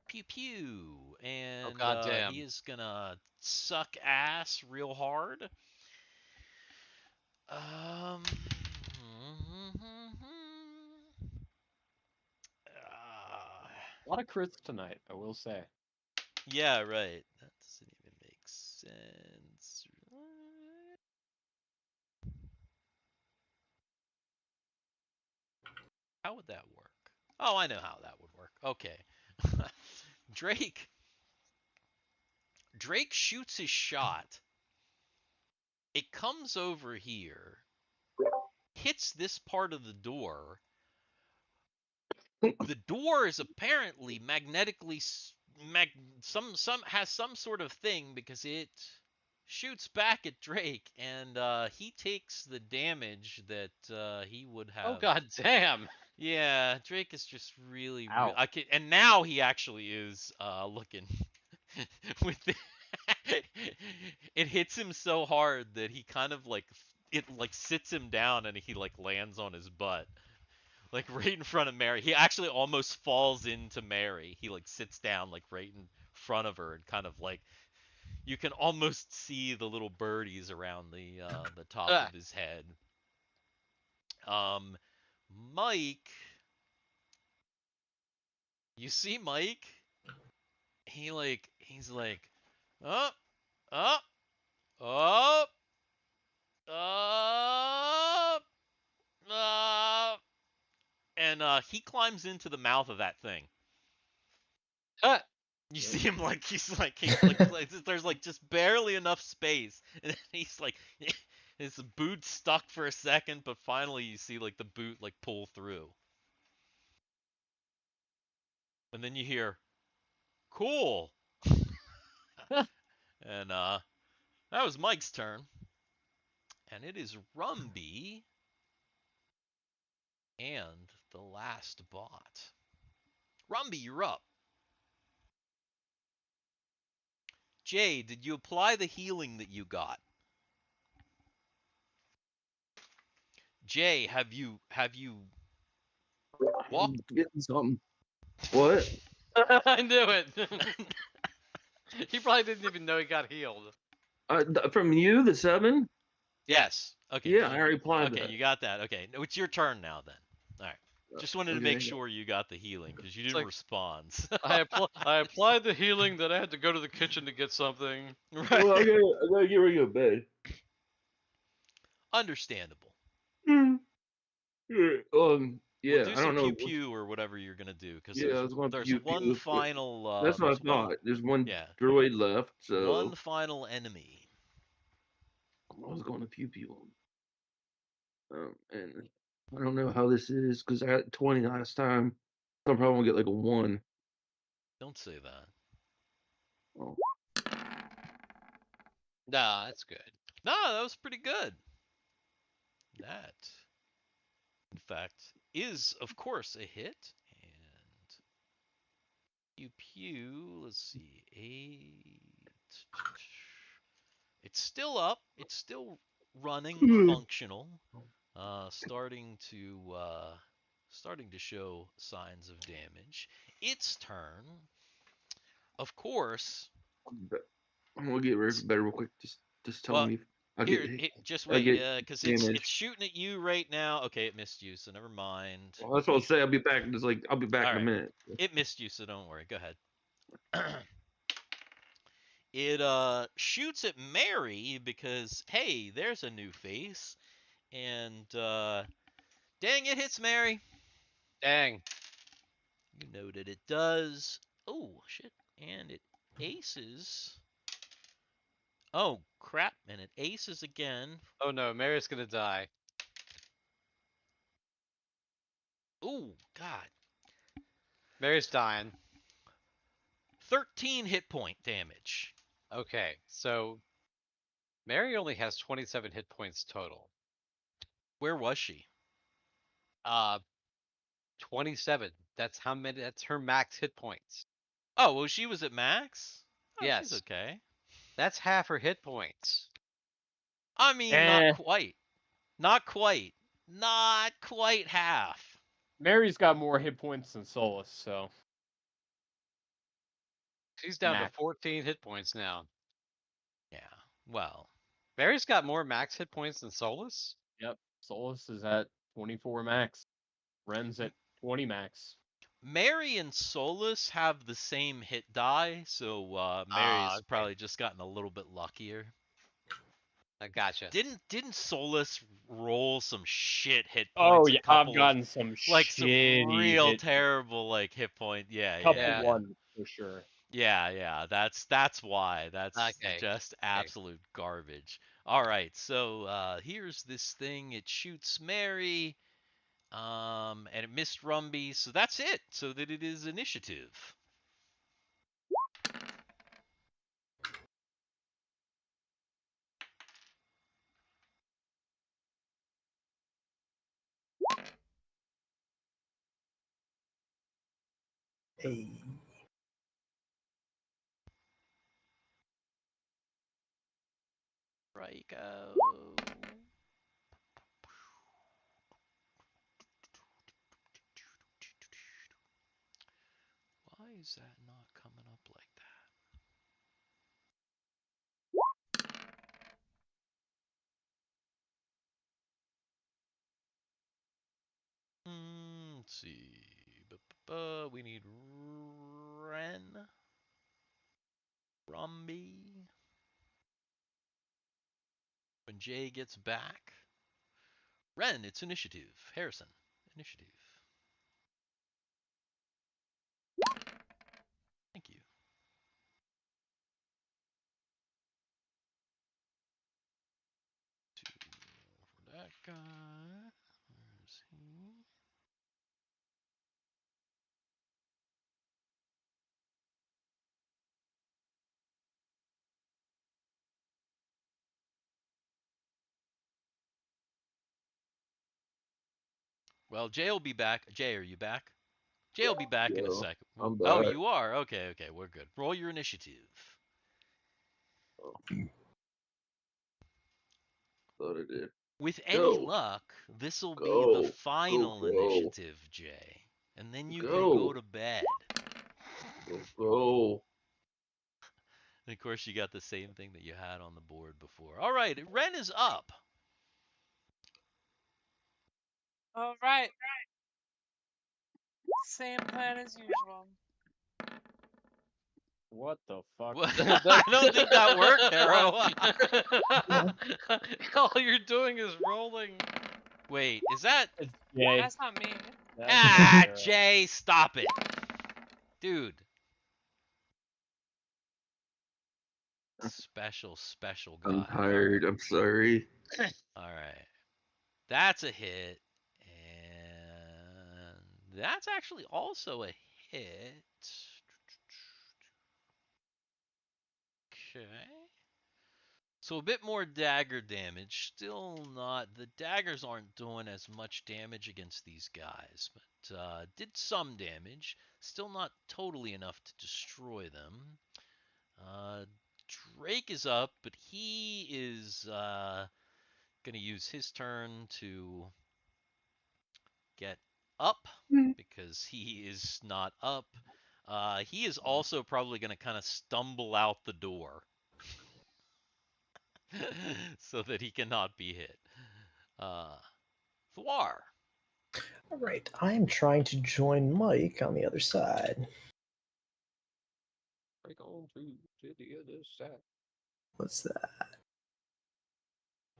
Pew pew, and goddamn. he is gonna suck ass real hard. Um. A lot of crits tonight, I will say. Yeah, right. That doesn't even make sense. How would that work? Oh, I know how that would work. Okay. Drake shoots his shot. It comes over here, hits this part of the door. The door is apparently magnetically has some sort of thing because it shoots back at Drake, and he takes the damage that he would Oh have. goddamn! Yeah, Drake is just really, Ow. and now he actually is looking with the it hits him so hard that he kind of like it like sits him down and he like lands on his butt. Like right in front of Mary. He actually almost falls into Mary. He like sits down like right in front of her and kind of like you can almost see the little birdies around the top Ah. of his head. Mike, you see Mike? He's like up, up, up, up, up, and he climbs into the mouth of that thing. Ah. You see him like he's like there's like just barely enough space, and then he's like his boot stuck for a second, but finally you see like the boot like pull through, and then you hear, "Cool," and that was Mike's turn, and it is Rumby and the last bot. Rumby, you're up. Jay, did you apply the healing that you got? Jay, have you walked? I'm getting something. What? I knew it. He probably didn't even know he got healed. From you, the 7? Yes. Okay. Yeah, I already applied Okay, that. you got that. Okay, no, it's your turn now then. All right. Just wanted to Okay. make sure you got the healing because you didn't like- respond. I applied the healing, then I had to go to the kitchen to get something. Right. Well, I gotta get ready to go to bed. Understandable. Yeah, We'll do I some don't know. pew pew or whatever you're gonna do because Yeah, I was going there's pew one pew. final. That's what I there's one- thought. There's one Yeah. druid left, so One final enemy. I was going to pew pew. And I don't know how this is because I got 20 last time. So I'm probably gonna get like a 1. Don't say that. Oh. Nah, that's good. No, that was pretty good. That, in fact, is of course a hit. And pew pew. Let's see, 8. It's still up. It's still running, functional. Starting to show signs of damage. Its turn. Of course. I'm gonna get better real quick. Just tell Well, me. I'll Here, get. just I wait, get because damage. it's shooting at you right now. Okay, it missed you, so never mind. Well, that's what I'll say. I'll be back. Just like I'll be back in a Alright. minute. It missed you, so don't worry. Go ahead. It shoots at Mary because hey, there's a new face, and dang, it hits Mary. Dang. You know that it does. Oh shit, and it aces. Oh crap, and it aces again. Oh no, Mary's gonna die. Oh god. Mary's dying. 13 hit point damage. Okay, so Mary only has 27 hit points total. Where was she? 27. That's how many. That's her max hit points. Oh, well, she was at max? Oh, Yes. she's okay. That's half her hit points. I mean, not quite. Not quite. Not quite half. Mary's got more hit points than Solus, so She's down Max. to 14 hit points now. Yeah, well. Mary's got more max hit points than Solus? yep. Solus is at 24 max. Ren's at 20 max. Mary and Solus have the same hit die, so Mary's okay. probably just gotten a little bit luckier. I gotcha. Didn't Solus roll some shit hit Oh points? yeah, a couple I've gotten some like some real hit, terrible like hit point. Yeah, couple yeah. one for sure. Yeah. That's why. That's Okay. just absolute garbage. All right, so here's this thing. It shoots Mary, and it missed Rumby. So that's it. So that it is initiative. Hey. Rico. Why is that not coming up like that? Let's see. We need Ren. Rumby. When Jay gets back. Ren, it's initiative. Harrison, initiative. Thank you. For that guy. Where's he? Well, Jay will be back. Jay, are you back? Jay will be back in a Yeah, second. I'm Oh, back. you are? Okay, we're good. Roll your initiative. Thought I did. With any Go. luck, this'll be Go. the final Go. initiative, Jay. And then you can Go. go to bed. Go. And of course, you got the same thing that you had on the board before. All right, Ren is up. All right. Same plan as usual. What the fuck? Well, I don't think that worked, Harro. All you're doing is rolling. Wait, is that? It's Jay. That's not me. Ah, Garrett. Jay, stop it, dude. Special guy. I'm tired. I'm sorry. All right, that's a hit, and that's actually also a hit. Okay. So a bit more dagger damage. Still not, the daggers aren't doing as much damage against these guys, but did some damage. Still not totally enough to destroy them. Drake is up, but he is going to use his turn to get up because he is not up. He is also probably going to kind of stumble out the door so that he cannot be hit. Thiwar. All right, I am trying to join Mike on the other side. Break on to the other side. What's that?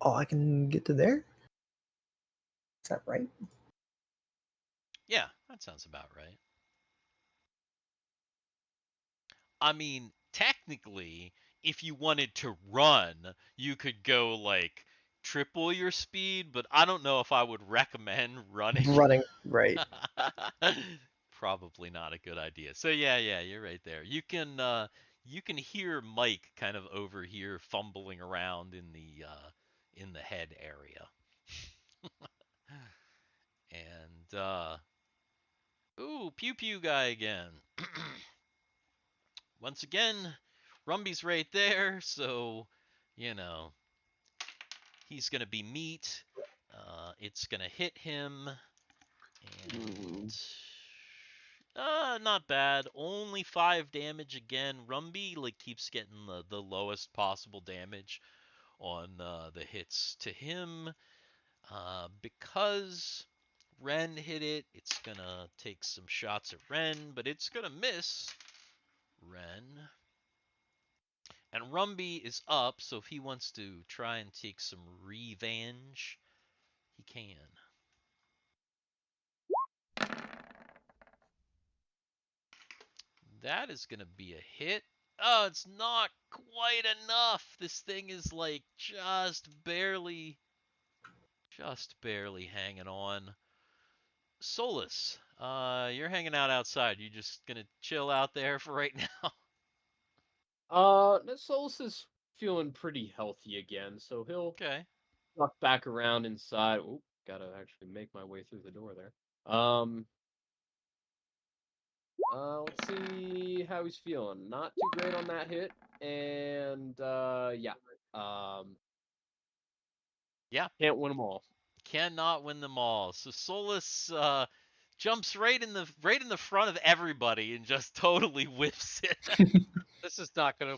Oh, I can get to there? Is that right? Yeah, that sounds about right. I mean, technically, if you wanted to run, you could go like triple your speed, but I don't know if I would recommend running. Running, right. Probably not a good idea. So yeah, you're right there. You can hear Mike kind of over here fumbling around in the head area. And ooh, pew pew guy again. Once again, Rumby's right there, so you know he's gonna be meat. It's gonna hit him, and not bad. Only 5 damage again. Rumby like keeps getting the lowest possible damage on the hits to him. Because Ren hit it, it's gonna take some shots at Ren, but it's gonna miss Ren. And Rumby is up, so if he wants to try and take some revenge, he can. That is going to be a hit. Oh, it's not quite enough. This thing is like just barely hanging on. Solus, you're hanging out outside. You just going to chill out there for right now? Solus is feeling pretty healthy again, so he'll Okay. duck back around inside. Oop, gotta actually make my way through the door there. Let's see how he's feeling. Not too great on that hit, and yeah. Yeah. Can't win them all. Cannot win them all. So Solus jumps right in the front of everybody and just totally whiffs it. This is not gonna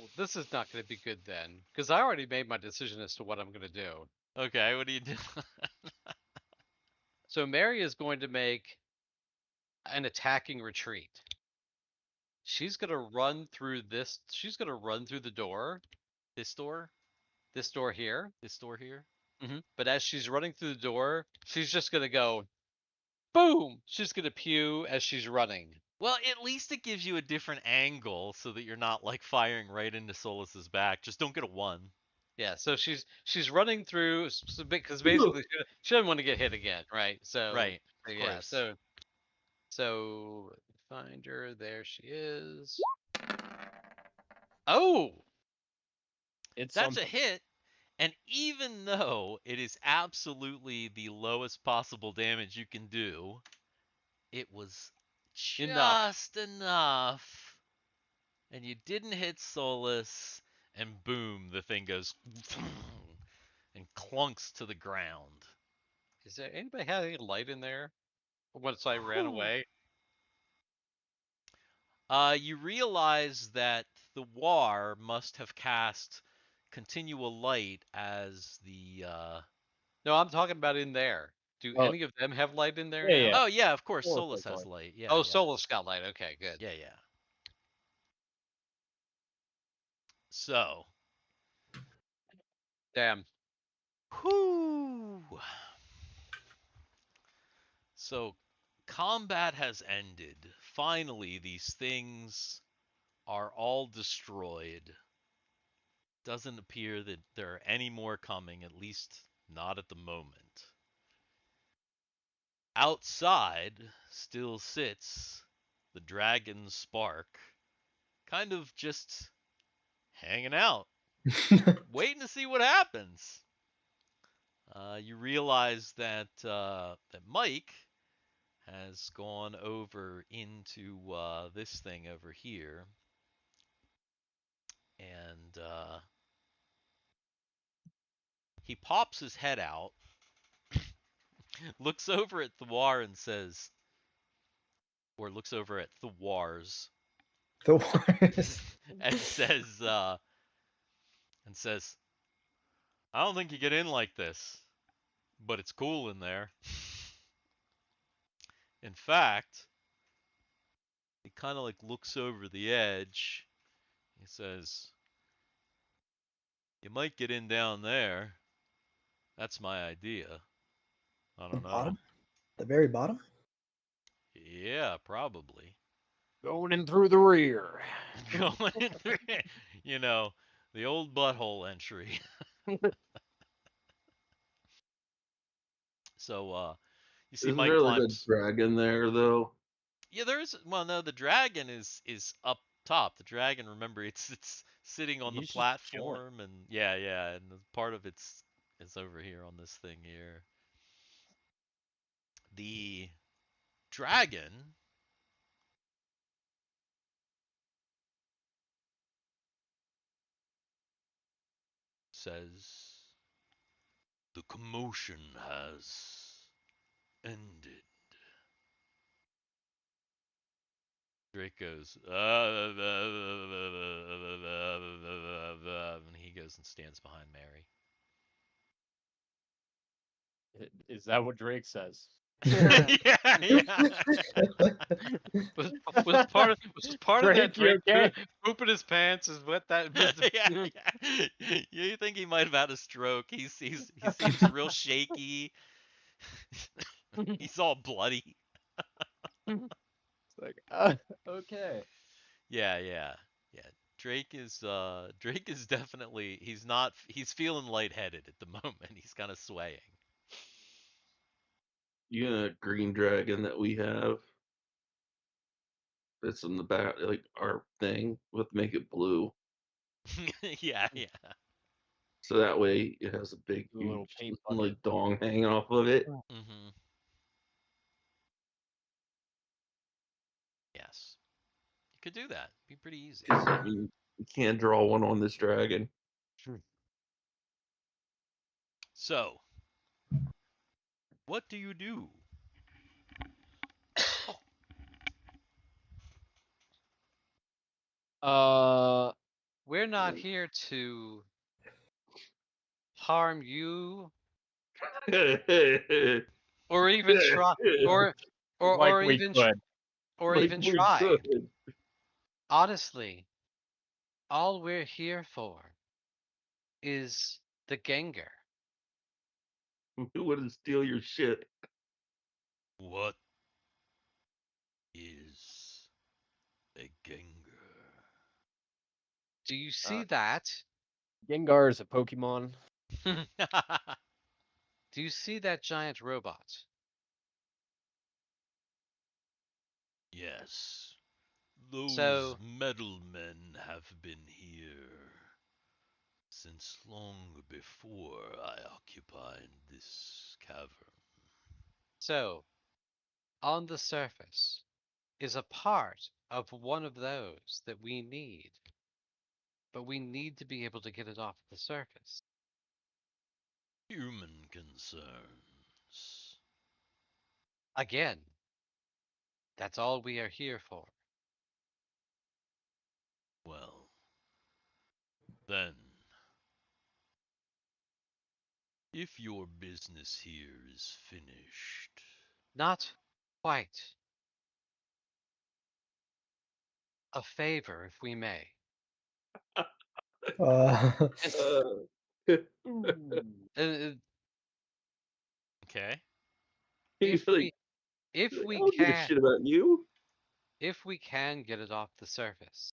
be good then, because I already made my decision as to what I'm gonna do. Okay, what do you do? So Mary is going to make an attacking retreat. She's gonna run through this. She's gonna run through the door. This door? This door here. This door here? But as she's running through the door, she's just gonna go, boom! She's gonna pew as she's running. Well, at least it gives you a different angle so that you're not like firing right into Solus's back. Just don't get a 1. Yeah, so she's running through because basically she doesn't want to get hit again, right? So Right. Of yeah, course. so find her. There she is. Oh, It's That's a hit. And even though it is absolutely the lowest possible damage you can do, it was just enough. And you didn't hit Solus, and boom, the thing goes and clunks to the ground. Is there anybody have any light in there? Once I ran away. You realize that Thiwar must have cast continual light as the. No, I'm talking about in there. Do Oh. any of them have light in there Yeah, now? yeah. Oh yeah, of course, Solus Solus has has light. light. Yeah. Oh, yeah. Solus got light. Okay, good. Yeah, yeah. So. Damn. Whoo. So, combat has ended. Finally, these things are all destroyed. Doesn't appear that there are any more coming, at least not at the moment. Outside still sits the dragon Spark, kind of just hanging out, waiting to see what happens. You realize that that Mike has gone over into this thing over here, and he pops his head out, looks over at Thiwar and says, or looks over at Thiwar's, The wars. and says, I don't think you get in like this, but it's cool in there. In fact, he kind of like looks over the edge. He says, you might get in down there. That's my idea. I The don't know. bottom? The very bottom? Yeah, probably. Going in through the rear. Going in through, you know, the old butthole entry. So, you see Isn't Mike there like a climbs. dragon there though? Yeah, there is. Well, no, the dragon is up top. The dragon, remember, it's sitting on the He's just chilling. platform, and yeah, and part of it's is over here on this thing here. The dragon says, the commotion has ended. Drake goes, and he goes and stands behind Mary. Is that what Drake says? Yeah. Was part of that Drake, you Drake okay? pooping his pants? Is what that? Yeah. You think he might have had a stroke? He seems real shaky. He's all bloody. It's like, okay. Yeah. Drake is definitely he's feeling lightheaded at the moment. He's kind of swaying. You know that green dragon that we have? That's in the back, like our thing. Let's make it blue, Yeah. so that way it has a big, A little huge, paint bucket. like dong hanging off of it. Mm-hmm. Yes. You could do that. Be pretty easy. 'Cause, I mean, you can't draw one on this dragon. So, what do you do? We're not here to harm you or even try Like or we even could. or Like even we try. could. Honestly, all we're here for is the Gengar. Who wouldn't steal your shit? What is a Gengar? Do you see that? Gengar is a Pokemon. Do you see that giant robot? Yes. Those So- metal men have been here since long before I occupied this cavern. So, on the surface is a part of one of those that we need. but we need to be able to get it off the surface. Human concerns. Again, that's all we are here for. Well, then, if your business here is finished, Not quite. A favor, if we may. Uh, Uh, okay? He's if like, I don't give a shit about you. if we can get it off the surface,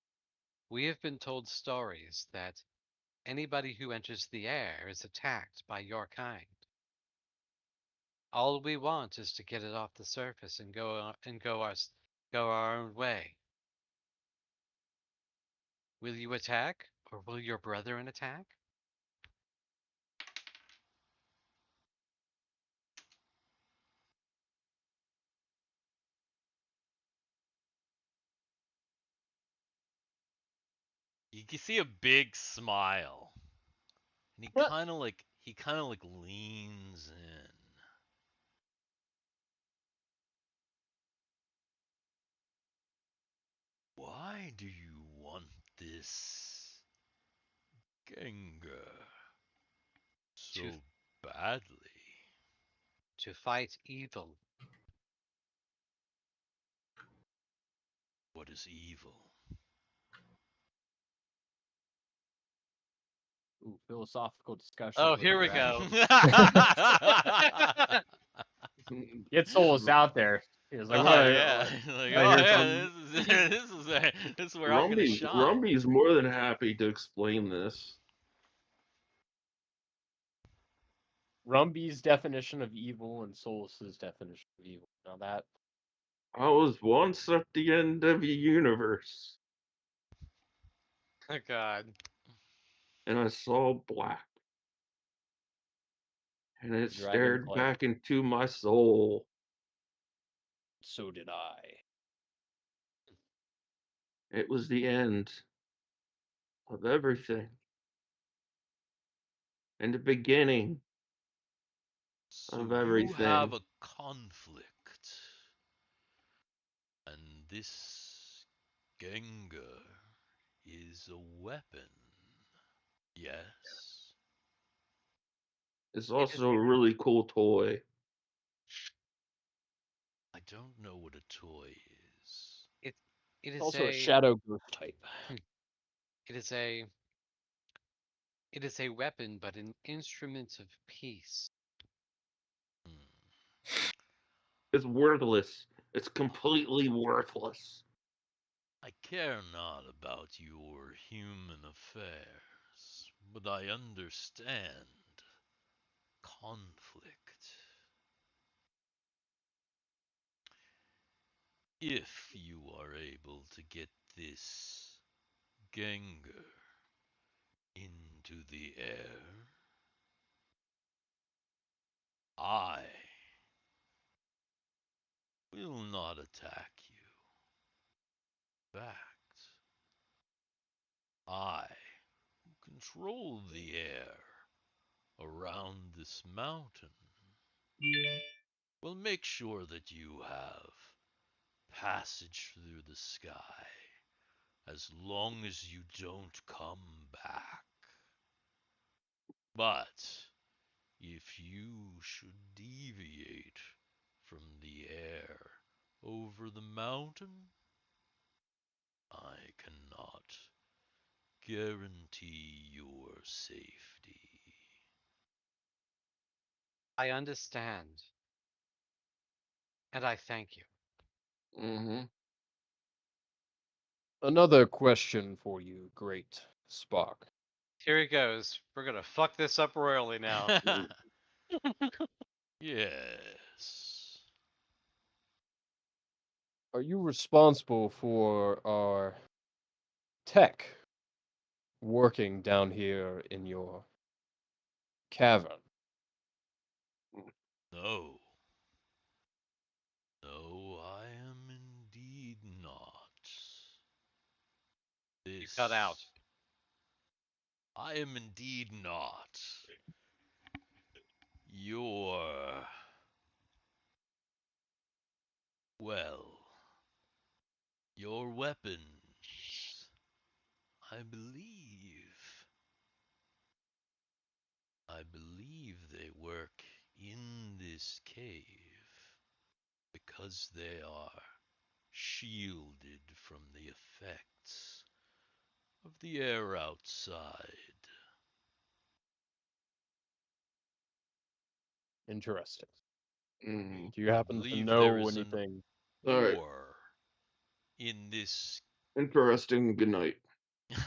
we have been told stories that anybody who enters the air is attacked by your kind. All we want is to get it off the surface and go our own way. Will you attack, or will your brethren attack? You can see a big smile. And he kind of like leans in. Why do you want this Gengar so badly? To fight evil. What is evil? Ooh, philosophical discussion. Oh, here we go. Get Solus out there. He was like, Oh what? yeah, like, I oh hear yeah, from this is where I'm gonna shine. Rumby's more than happy to explain this. Rumby's definition of evil and Solus's definition of evil. Now that I was once at the end of the universe, Oh God. and I saw black, and it stared Dragonflight. back into my soul. So did I. It was the end of everything, and the beginning So of you everything. have a conflict, and this Gengar is a weapon. Yes. It's also a really cool toy. I don't know what a toy is. It is Also a a shadow group type. it is a it is a weapon, but an instrument of peace. Hmm. It's worthless. It's completely worthless. I care not about your human affairs, but I understand conflict. If you are able to get this Gengar into the air, I will not attack you. In fact, I who control the air around this mountain will make sure that you have passage through the sky as long as you don't come back. But if you should deviate from the air over the mountain, I cannot guarantee your safety. I understand, and I thank you. Mm-hmm. Another question for you, Great Spark. Here he goes. We're gonna fuck this up royally now. Yes. Are you responsible for our tech working down here in your cavern? No. No, I am indeed not. You cut out. I am indeed not. Your... Well... Your weapons... I believe they work in this cave because they are shielded from the effects of the air outside. Interesting. Mm. Do you I happen to believe there know is an anything? All right. ore in this. Interesting. Good night.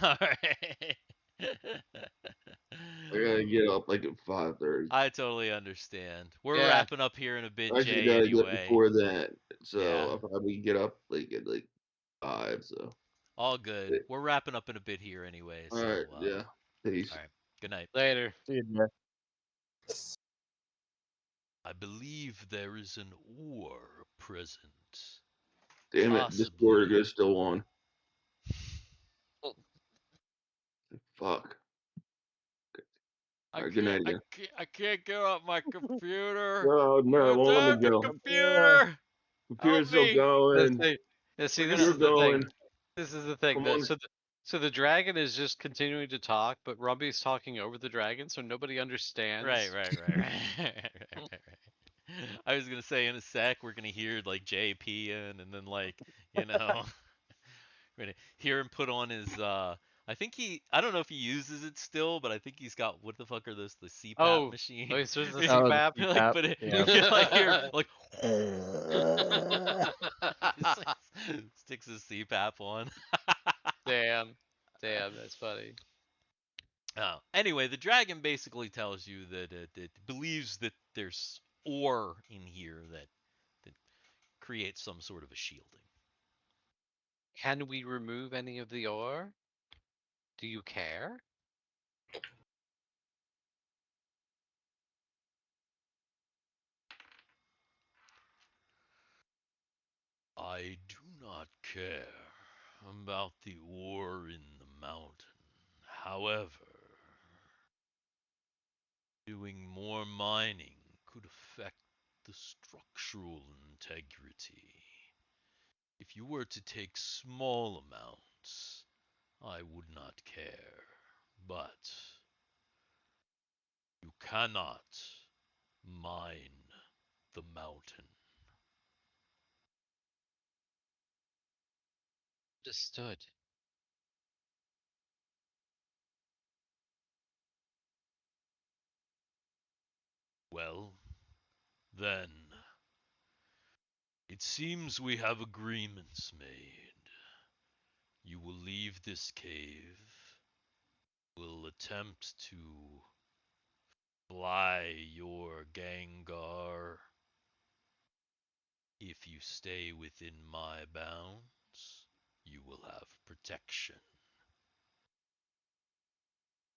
Alright. I gotta get up like at 5:30. I totally understand. We're Yeah. wrapping up here in a bit, I actually Jay, gotta get up anyway. before that, so Yeah. I'll probably get up like at 5. So. All good. We're wrapping up in a bit here anyway, All so right. Yeah. Peace. alright. Good night. Later. See you, Jeff. I believe there is an ore present. Damn it, Discord Possibly. is still on. Fuck. All right, good night again. I can't get up my computer. Oh no, it won't let me go. Computer! Computer's still me. going. Yeah, see, We're this gonna- is You're the thing. going. This is the thing. Come on. So the dragon is just continuing to talk, but Rumby's talking over the dragon, so nobody understands. Right. I was gonna say in a sec we're gonna hear like JP in, and then like we're gonna hear him put on his I don't know if he uses it still, but I think he's got, what the fuck are those, the CPAP Oh, machine? oh, so it's the Oh, the CPAP. like, put it, yeah. you like hear like Uh, just, like, sticks his CPAP on. Damn, that's funny. Oh, anyway, the dragon basically tells you that it believes that there's ore in here that creates some sort of a shielding. Can we remove any of the ore? Do you care? I do not care about the ore in the mountain. However, doing more mining could affect the structural integrity. If you were to take small amounts, I would not care. But you cannot mine the mountain. Understood. Well, then, it seems we have agreements made. You will leave this cave, will attempt to fly your Gengar. If you stay within my bounds, you will have protection.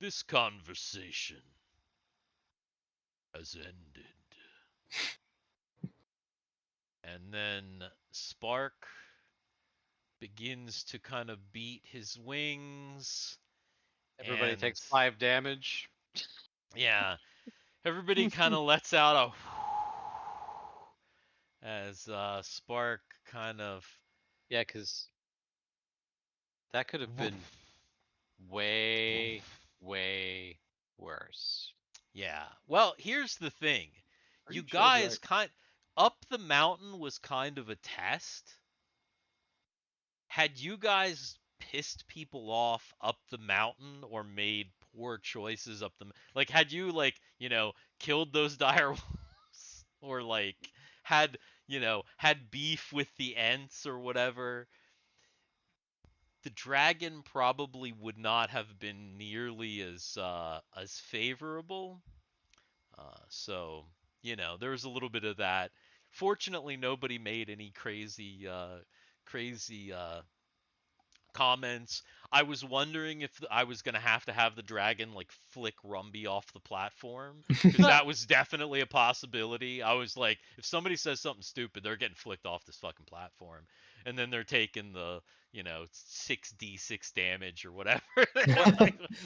This conversation has ended. And then Spark begins to kind of beat his wings. Everybody and takes 5 damage. Yeah, everybody kind of lets out a as Spark kind of Yeah, because that could have been way, way worse. Yeah. Well, here's the thing. Are You you Chud, guys right? up the mountain was kind of a test. Had you guys pissed people off up the mountain or made poor choices up the like had you killed those dire wolves or had beef with the Ents or whatever, the dragon probably would not have been nearly as favorable. So there was a little bit of that. Fortunately, nobody made any crazy comments. I was wondering if I was gonna have to have the dragon like flick Rumby off the platform, because that was definitely a possibility. I was like, if somebody says something stupid, they're getting flicked off this fucking platform. and then they're taking the 6d6 damage or whatever.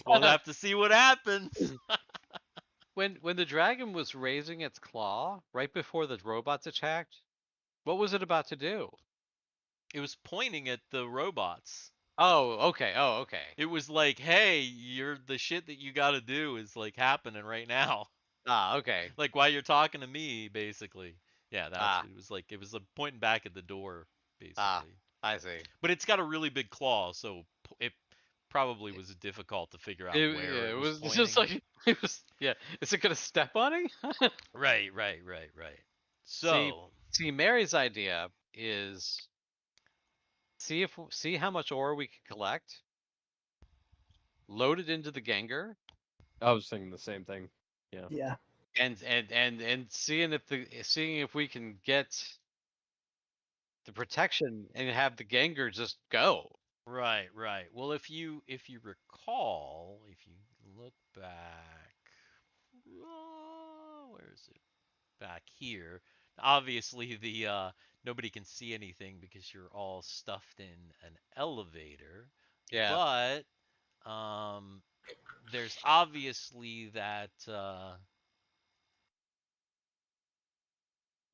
We'll have to see what happens. When the dragon was raising its claw right before the robots attacked, what was it about to do? It was pointing at the robots. Oh, okay. Oh, okay. It was like, hey, the shit that you got to do is like happening right now. Ah, okay. Like while you're talking to me, basically. Yeah, Ah. it was pointing back at the door, basically. I see. But it's got a really big claw, so it probably was difficult to figure out where it was It's just pointing. like it was. Yeah. Is it gonna step on it? Right. So See, Mary's idea is see how much ore we can collect, load it into the Gengar, I was thinking the same thing. Yeah. Yeah. and seeing if we can get the protection and have the Gengar just go. right. Well, if you recall, if you look back, where is it? Back here. Obviously, the nobody can see anything because you're all stuffed in an elevator. Yeah. But there's obviously that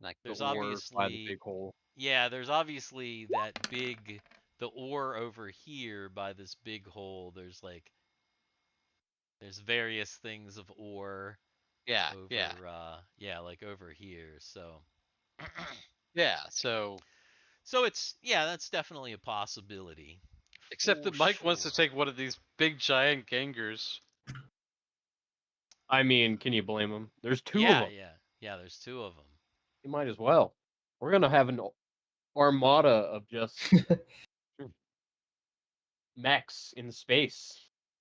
Like there's The ore by the obviously big hole. there's obviously the ore over here by this big hole. There's various things of ore yeah, over like over here. So yeah. So so that's definitely a possibility. except For that Mike wants to sure. take one of these big giant Gengars. I mean, can you blame him? There's two of them. Yeah, there's two of them. You might as well. We're gonna have an armada of just mechs in space.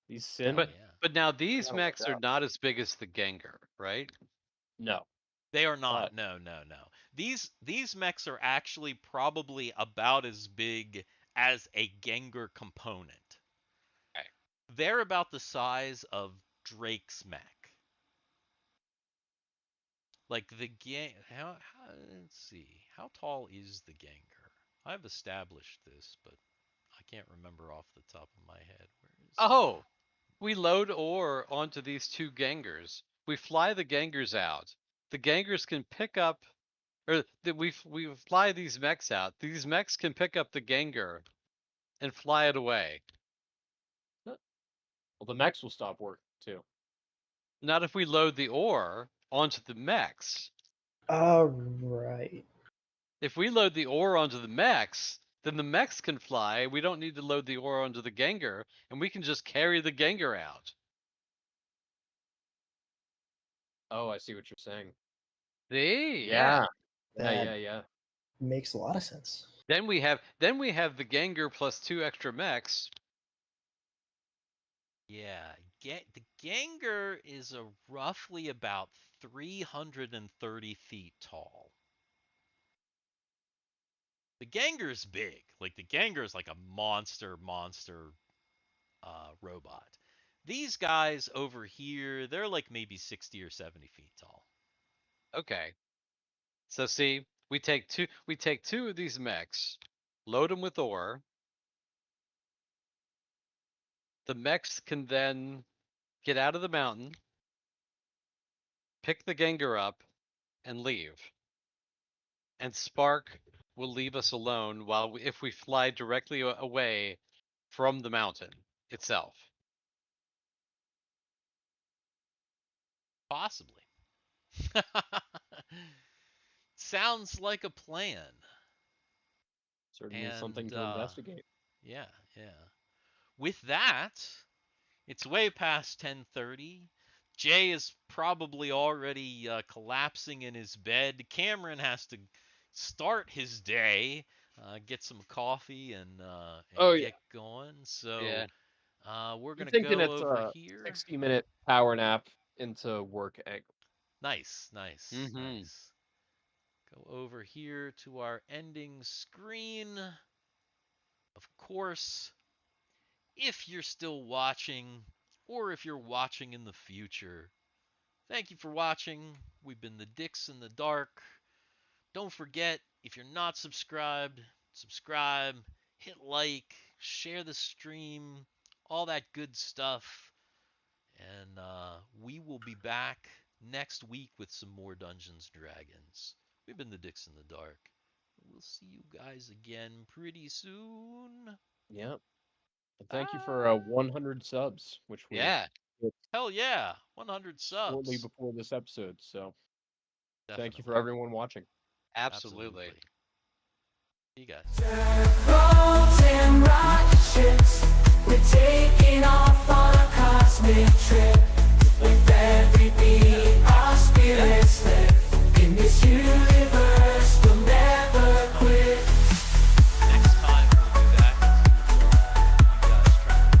These sin. But but now these gotta mechs watch are out. not as big as the Gengar, right? No. They are not. But- No. These mechs are actually probably about as big as a Gengar component. Okay. They're about the size of Drake's mech. Like the let's see. How tall is the Gengar? I've established this, but I can't remember off the top of my head. Where is Oh, we load ore onto these two Gengars. We fly the Gengars out. The Gengars can pick up, we fly these mechs out. These mechs can pick up the Gengar and fly it away. Well, the mechs will stop working too. Not if we load the ore onto the mechs. Right. If we load the ore onto the mechs, then the mechs can fly. We don't need to load the ore onto the Gengar, and we can just carry the Gengar out. Oh, I see what you're saying. See? Yeah. That Yeah. makes a lot of sense. Then we have the Gengar plus 2 extra mechs. Yeah, the Gengar is roughly about 330 feet tall. The Gengar's big. Like the Gengar's like a monster robot. These guys over here, they're like maybe 60 or 70 feet tall. Okay. So see, we take two of these mechs, load them with ore. The mechs can then get out of the mountain, pick the Gengar up, and leave. And Spark will leave us alone if we fly directly away from the mountain itself. Possibly. Sounds like a plan. Certainly something to investigate. Yeah. With that, it's way past 10:30. Jay is probably already collapsing in his bed. Cameron has to start his day, get some coffee and get going. So we're You're gonna thinking go it's over a here. 60-minute power nap into work angle. Nice. Mm-hmm. Go over here to our ending screen. Of course, if you're still watching, or if you're watching in the future, thank you for watching. We've been the Dix in the Dark. Don't forget, if you're not subscribed, subscribe, hit like, share the stream, all that good stuff. And we will be back next week with some more Dungeons & Dragons. We've been the Dix in the Dark. We'll see you guys again pretty soon. Yep. And thank you for Bye. 100 subs, which we Yeah. hit Hell yeah, 100 shortly subs. before this episode. So thank you for Definitely. everyone watching. Absolutely. See you guys.